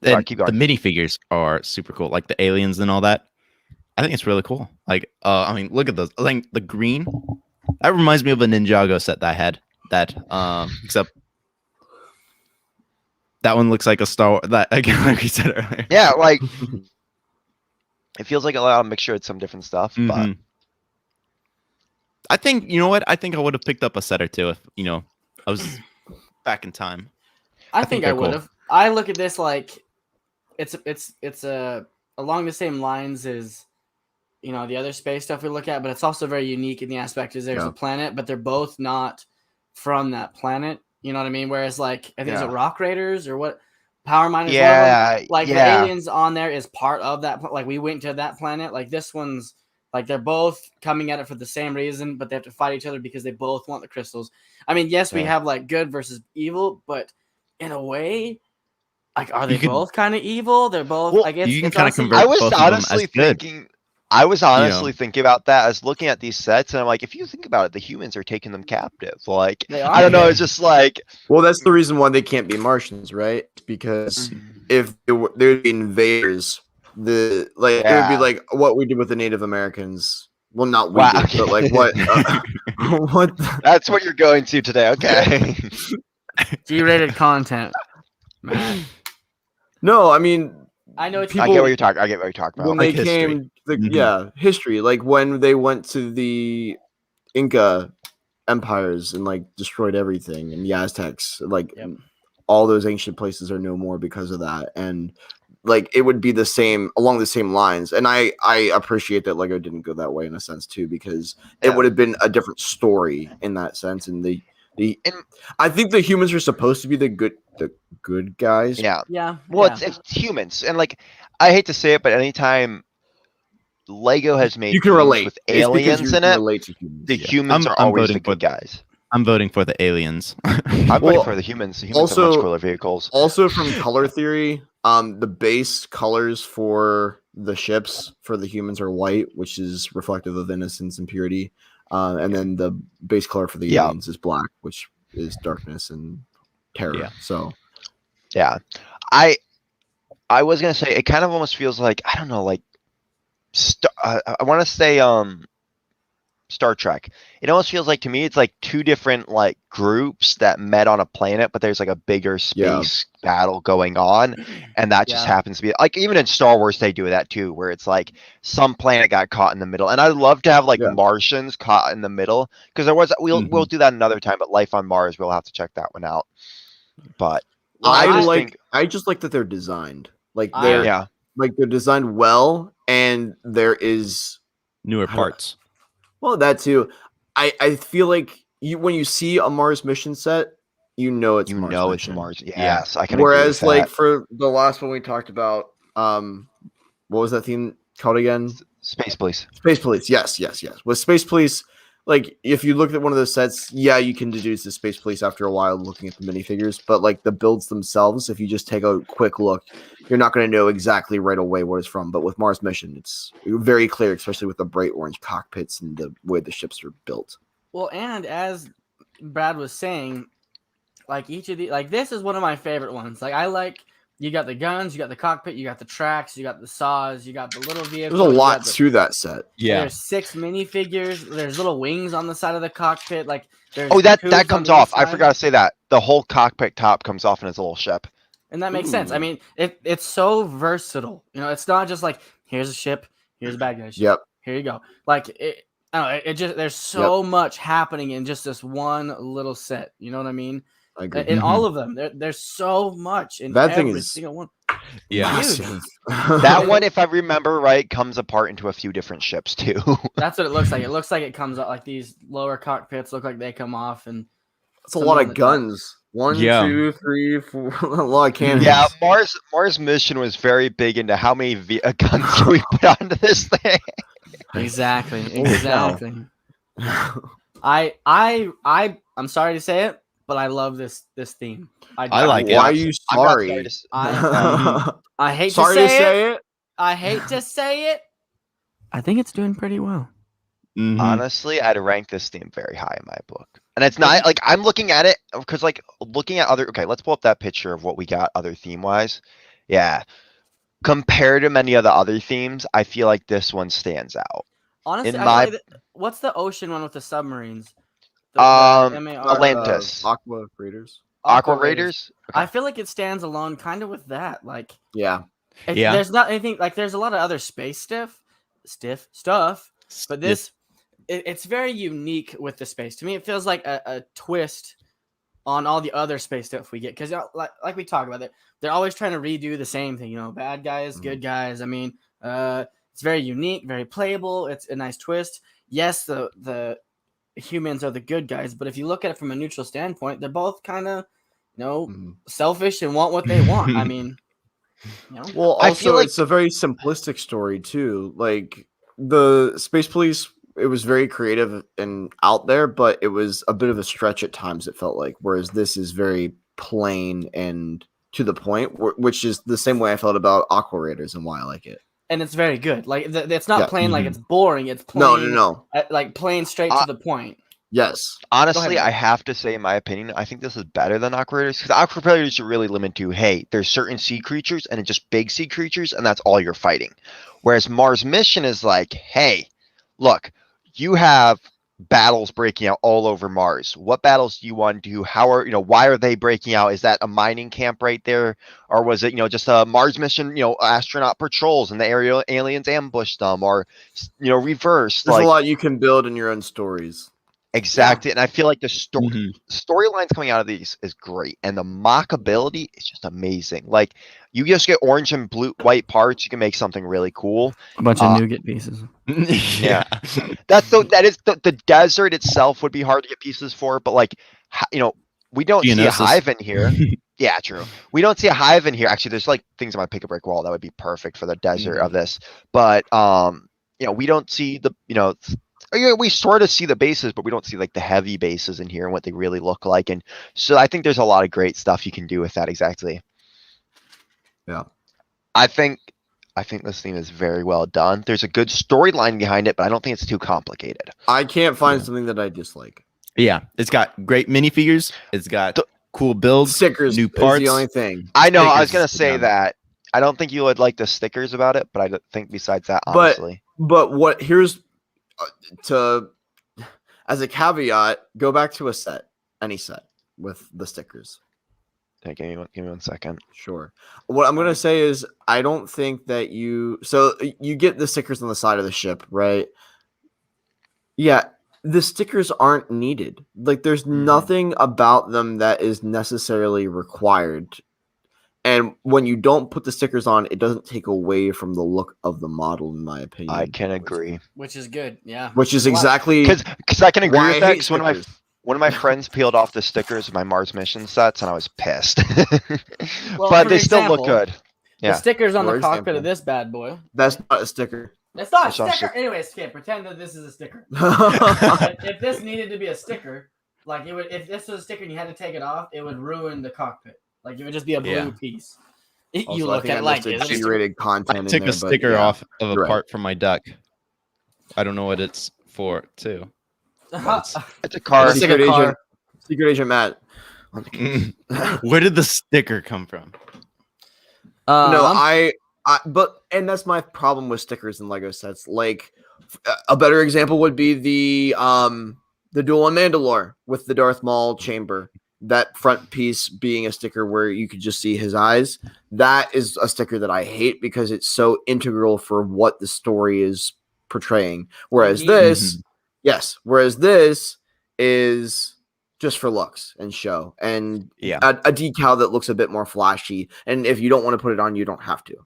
Sorry, And keep going. the minifigures are super cool, like the aliens and all that. I think it's really cool. Like, look at those. Like the green. That reminds me of a Ninjago set that I had. That except that one looks like a Star Wars. That again, like we said earlier. Yeah, like it feels like a lot of mixture with some different stuff. But I think I think I would have picked up a set or two if I was back in time. I think I they're would cool. have. I look at this like it's along the same lines as the other space stuff we look at, but it's also very unique in the aspect is there's a planet, but they're both not from that planet. You know what I mean? Whereas like I think it's Rock Raiders or what Power Miners. Like the aliens on there is part of that. Like we went to that planet. Like this one's like they're both coming at it for the same reason, but they have to fight each other because they both want the crystals. I mean, yes, we have like good versus evil, but in a way, like are they both kind of evil? They're both. Well, like you can it's kind of honestly- convert I was both of them honestly as good. thinking I was know. honestly thinking about that. I was looking at these sets, and I'm like, if you think about it, the humans are taking them captive. Like, They I don't know. are. It's just like, Well, that's the reason why they can't be Martians, right? Because if they would be invaders, it would be Yeah. like what we did with the Native Americans. Well, not we Wow. did, but like what what That's what you're going to today. Okay. G-rated content. Man, No, I mean I know what People- I get what you're talking. I get what you're talking when about. they Like history. came Mhm. history, like when they went to the Inca empires and like destroyed everything, and the Aztecs, like Yep. all those ancient places are no more because of that. And like it would be the same along the same lines. And I appreciate that Lego didn't go that way in a sense too, because it Yeah. would have been a different story in that sense. And And- I think the humans are supposed to be the good guys. Yeah. yeah. Well, yeah. it's humans, and like, I hate to say it, but anytime Lego has made You can games relate. with It's because aliens you in can it, relate to humans. the Yeah. humans are I'm always voting the good for- guys. I'm voting for the aliens. I'm Well, voting for the humans. The humans have much also- cooler vehicles. Also from color theory, the base colors for the ships for the humans are white, which is reflective of innocence and purity. And then the base color for the Yeah. aliens is black, which is darkness and terror. Yeah. So Yeah, I was gonna say, it kind of almost feels like, I don't know, like I want to say Star Trek. It almost feels like, to me, it's like two different like groups that met on a planet, but there's like a bigger space battle going on, and that just Yeah. happens to be like, even in Star Wars they do that too, where it's like some planet got caught in the middle. And I'd love to have like Yeah. Martians caught in the middle, because we'll do that another time, but Life on Mars, we'll have to check that one out. But I just like that they're designed. Like they're yeah. like they're designed well, and there is Newer parts. well that too. I feel like when you see a Mars mission set, you know it's You Mars know it's mission. Mars. Yes, I can agree Whereas with like that. for the last one we talked about, what was that theme called again? Space Police. Space Police. Yes. With Space Police, like if you look at one of those sets, yeah, you can deduce the Space Police after a while looking at the minifigures, but like the builds themselves, if you just take a quick look, you're not going to know exactly right away what it's from. But with Mars Mission, it's very clear, especially with the bright orange cockpits and the way the ships are built. Well, and as Brad was saying, like each of the this is one of my favorite ones. Like I like, you got the guns, you got the cockpit, you got the tracks, you got the saws, you got the little vehicle. There's a you lot got the- to that set. Yeah. There's 6 minifigures. There's little wings on the side of the cockpit. Like there's Oh, that tubes on comes the off. I inside. forgot to say that. The whole cockpit top comes off in its little ship. And that makes sense. I Ooh. mean, it's so versatile. You know, it's not just like, here's a ship, here's a bad guy ship. Yep. Here you go. Like I don't know, it just, there's so much happening in just this one little set. You know what I mean? I agree. In all of them, there's so much in That thing every is- single one. Yeah. Massive. That one, if I remember right, comes apart into a few different ships too. That's what it looks like. It looks like it comes out like these lower cockpits look like they come off, and That's a some lot on of the top. guns. 1, Yeah. 2, 3, 4. A lot of cannons. Yeah, Mars mission was very big into how many guns can we put onto this thing. exactly. Holy cow. I'm sorry to say it, but I love this theme. I like it. Why are you I'm not sorry? sorry to s- I hate Sorry to say it. it. I hate to say it. I think it's doing pretty well. Mhm. Honestly, I'd rank this theme very high in my book. And it's not like I'm looking at it because like looking at other, okay, let's pull up that picture of what we got other theme wise. Yeah. Compared to many of the other themes, I feel like this one stands out. Honestly, In I my- feel like what's the ocean one with the submarines? MAR Atlantis. Aqua Raiders. Aqua Raiders? I feel like it stands alone kind of with that. Like Yeah. Yeah. there's not anything like there's a lot of other space stuff, but this it's very unique with the space. To me, it feels like a twist on all the other space stuff we get, because like we talk about it, they're always trying to redo the same thing. You know, bad guys, good guys. I mean, it's very unique, very playable. It's a nice twist. Yes, the humans are the good guys, but if you look at it from a neutral standpoint, they're both kind of, selfish and want what they want. I mean, you know. Well, I also feel like- it's a very simplistic story too. Like the Space Police, it was very creative and out there, but it was a bit of a stretch at times. It felt like, whereas this is very plain and to the point, which is the same way I felt about Aqua Raiders and why I like it. and it's very good. Like it's not Yeah. plain like Mhm. it's boring. It's No, plain, no. like plain straight to the point. Yes. Honestly, ahead, I have to say, in my opinion, I think this is better than Aqua Predators because Aqua Predators are really limited to, hey, there's certain sea creatures and it's just big sea creatures, and that's all you're fighting. Whereas Mars Mission is like, hey, look, you have battles breaking out all over Mars. What battles do you want to do? Why are they breaking out? Is that a mining camp right there? Or was it, just a Mars mission, astronaut patrols and the aerial aliens ambushed them, or, reversed? There's Like, a lot you can build in your own stories. exactly. And I feel like the Mhm. storylines coming out of these is great. And the mockability is just amazing. Like, you just get orange and blue, white parts, you can make something really cool. A bunch of nougat pieces. Yeah. That is the desert itself would be hard to get pieces for, but like, we don't see a Geonosis. hive in here. Yeah, true. We don't see a hive in here. Actually, there's like things on my pick a brick wall that would be perfect for the desert of this. But we don't see we sort of see the bases, but we don't see like the heavy bases in here and what they really look like. And so I think there's a lot of great stuff you can do with that. Exactly. Yeah. I think this theme is very well done. There's a good storyline behind it, but I don't think it's too complicated. I can't find something that I dislike. Yeah, it's got great minifigures. It's got cool builds, Stickers new is parts. the only thing. I know. I was Stickers gonna is say down. that. I don't think you would like the stickers about it, but I don't think besides that, honestly. But here's as a caveat, go back to a set, any set with the stickers. Okay, give me 1 second. Sure. What I'm gonna say is I don't think that you get the stickers on the side of the ship, right? Yeah, the stickers aren't needed. Like there's nothing about them that is necessarily required. And when you don't put the stickers on, it doesn't take away from the look of the model, in my opinion. I can agree. Which is good, yeah. Which is There's a lot- exactly Because I can agree why with I that. hate Because stickers. one of my friends peeled off the stickers of my Mars mission sets, and I was pissed. Well, But for they still look example, good. The Yeah. stickers on For the cockpit example. of this bad boy. That's not a sticker. It's not a It's not a sticker. sticker. Anyway, Skip, pretend that this is a sticker. That's If this needed to be a sticker, like it would, if this was a sticker and you had to take it off, it would ruin the cockpit. Like it would just be a blue Yeah. piece. You look at it like is it a sticker? G-rated content. I in took there, a but sticker yeah. off of a you're right. part from my duck. I don't know what it's for, too. But It's a car. It's like a car. Secret Agent Matt. where did the sticker come from? No, and that's my problem with stickers in Lego sets. Like a better example would be the Duel on Mandalore with the Darth Maul chamber. That front piece being a sticker where you could just see his eyes. That is a sticker that I hate because it's so integral for what the story is portraying. Whereas this is just for looks and show and Yeah. a decal that looks a bit more flashy. And if you don't want to put it on, you don't have to.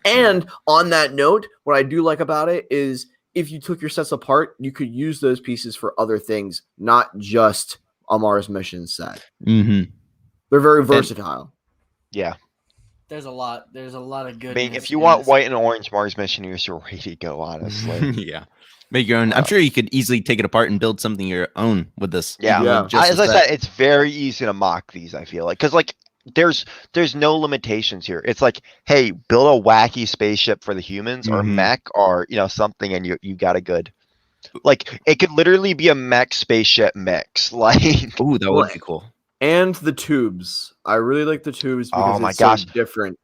And on that note, what I do like about it is if you took your sets apart, you could use those pieces for other things, not just a Mars mission set. Mm-hmm. They're very versatile. Yeah. There's a lot of good. I mean, if you want white and orange Mars mission, you're ready to go, honestly. Yeah. Make your own. I'm sure you could easily take it apart and build something your own with this. Yeah. even Yeah. with just As a I set. said, it's very easy to mock these, I feel like. Because, like, there's no limitations here. It's like, hey, build a wacky spaceship for the humans or Mhm. mech or, something, and you got a good. Like, it could literally be a mech spaceship mix. Like, Ooh, that would be cool. And the tubes. I really like the tubes because Oh my it's gosh. so different.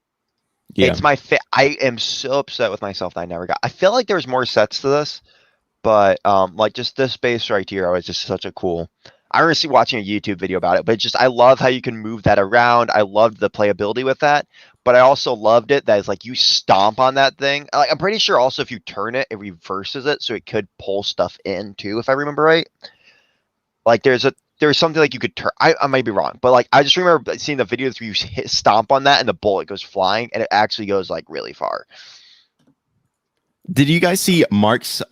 Yeah. it's my I am so upset with myself that I never got. I feel like there's more sets to this, but like just this base right here was just such a cool. I remember watching a YouTube video about it, but I love how you can move that around. I loved the playability with that, but I also loved it that it's like you stomp on that thing. Like, I'm pretty sure also if you turn it, it reverses it, so it could pull stuff in too, if I remember right. Like there's something like you could turn. I might be wrong, but like I just remember seeing the videos where you stomp on that and the bullet goes flying, and it actually goes like really far. Did you guys see Mark's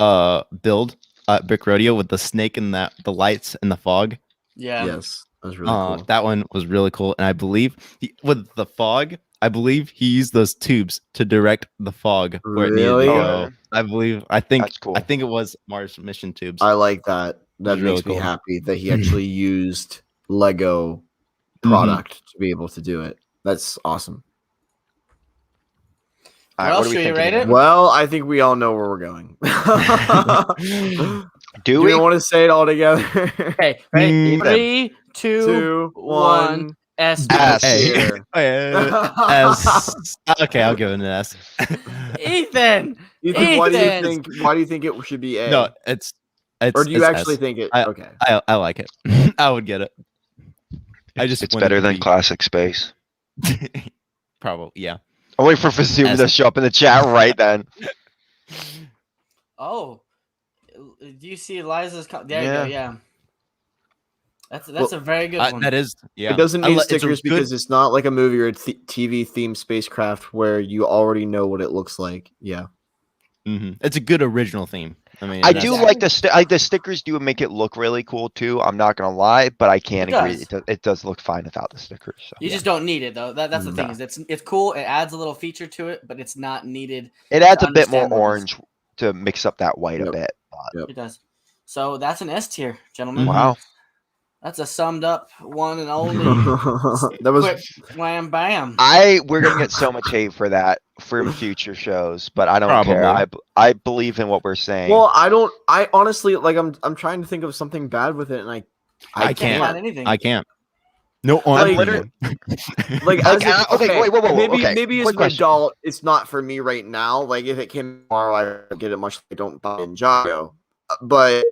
build at Brick Rodeo with the snake and the lights and the fog? Yeah. Yes. That was really cool. That one was really cool, and I believe with the fog, I believe he used those tubes to direct the fog where it needed to Really? go. I think That's cool. I think it was Mars mission tubes. I like that. That It's makes really me cool. happy that he actually used Lego product to be able to do it. That's awesome. All What right, else what do we should you think? rate it? Well, I think we all know where we're going. Do we we? want to say it all together? Okay, ready? Mm, 3, 2, 2, 1. 1. S. S. Hey. S. Okay, I'll give it an S. Ethan. Ethan, why do you Ethan! think? Why do you think it should be A? No, it's or do you it's actually S. think it? I- Okay. I like it. I would get it. I just It's want it better to than be- Classic Space. Probably, yeah. I'll wait for Fazumi S. to show up in the chat right then. Oh, do you see Eliza's? There you Yeah. go. Yeah, that's a very good one. That is, yeah. It doesn't I need li- it's a stickers because it's not like a movie or TV themed spacecraft where you already know what it looks like. Yeah. It's a good original theme. I mean, I that's- do like the stickers do make it look really cool too. I'm not gonna lie, but I can It agree does. it does look fine without the stickers. So. You just don't need it though. That's the thing, is it's cool. It adds a little feature to it, but it's not needed. It adds a bit more understand what orange to mix up that white a Yep. bit. But Yep. It does. So that's an S tier, gentlemen. wow. That's a summed up one and only. that was Quick wham bam. We're gonna get so much hate for that for future shows, but I don't care. Probably. I believe in what we're saying. well. I honestly like. I'm trying to think of something bad with it, and I I Can't can't. find anything. I can't. No Like, orange. literally- like. Okay, as a- okay, wait, whoa, maybe okay, maybe as quick an question. adult, it's not for me right now. Like if it came tomorrow, I would get it much. I don't buy Ninjago, but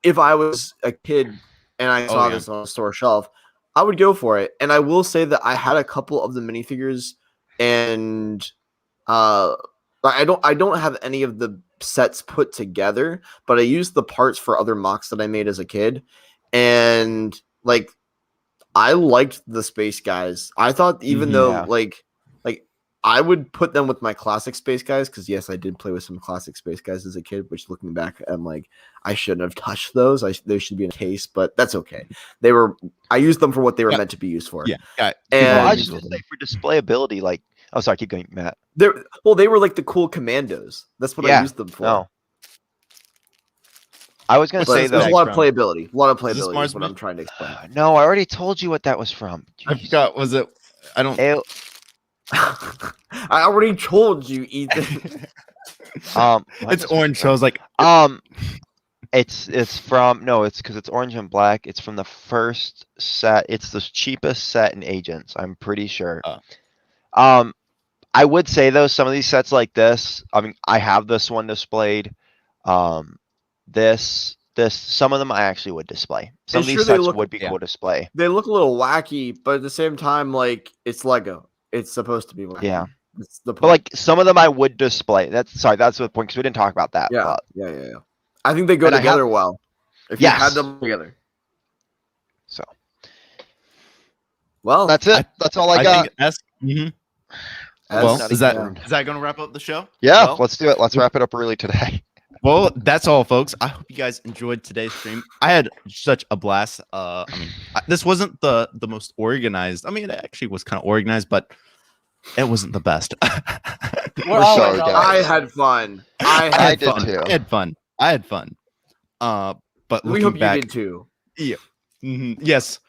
if I was a kid and I saw yeah. this on a store shelf, I would go for it. And I will say that I had a couple of the minifigures, and I don't have any of the sets put together, but I used the parts for other mocks that I made as a kid, and like I liked the space guys. I thought even though Yeah. like I would put them with my classic space guys, because yes, I did play with some classic space guys as a kid, which looking back, I'm like, I shouldn't have touched those. They should be in a case, but that's okay. I used them for what they were Yeah. meant to be used for. Yeah. Got And Well, I just want to say for displayability, like, oh, sorry, keep going, Matt. they were like the cool commandos. That's what I Yeah, used them for. No, I was gonna But say there's though. a lot of from? playability. A lot of Is this playability is Mars what Mission? I'm trying to explain. No, I already told you what that was from. I Jeez. forgot. Was it? I don't. Ew. I already told you, Ethan. What It's is it orange. So from? I was like, It's from it's because it's orange and black. It's from the first set. It's the cheapest set in Agents. I'm pretty sure. I would say though, some of these sets like this. I mean, I have this one displayed. Some of them I actually would display. Some And of these sure they sets look- would be yeah. cool to display. They look a little wacky, but at the same time, like it's Lego. It's supposed to be wacky. Yeah. That's the But point. like some of them I would display. That's the point because we didn't talk about that. yeah, But yeah. I think they go And I have- together well. If you Yes. had them together. so Well, that's it. That's all I got. think S. as- Well, not is that even- is that going to wrap up the show? Yeah, Well, let's do it. Let's wrap it up early today. Well, that's all, folks. I hope you guys enjoyed today's stream. I had such a blast. I mean, this wasn't the most organized. I mean, it actually was kind of organized, but it wasn't the best. We're sorry, always guys. I had fun. I I had did fun. too. I had fun. But We looking hope back, you did too. yes,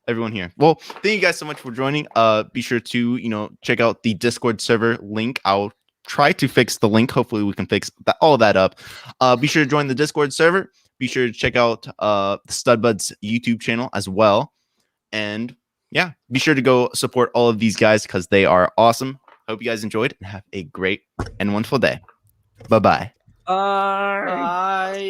everyone here. Well, thank you guys so much for joining. Be sure to check out the Discord server link. I'll try to fix the link. Hopefully, we can fix all that up. Be sure to join the Discord server. Be sure to check out Studbud's YouTube channel as well. And yeah, be sure to go support all of these guys because they are awesome. Hope you guys enjoyed and have a great and wonderful day. Bye-bye. Bye.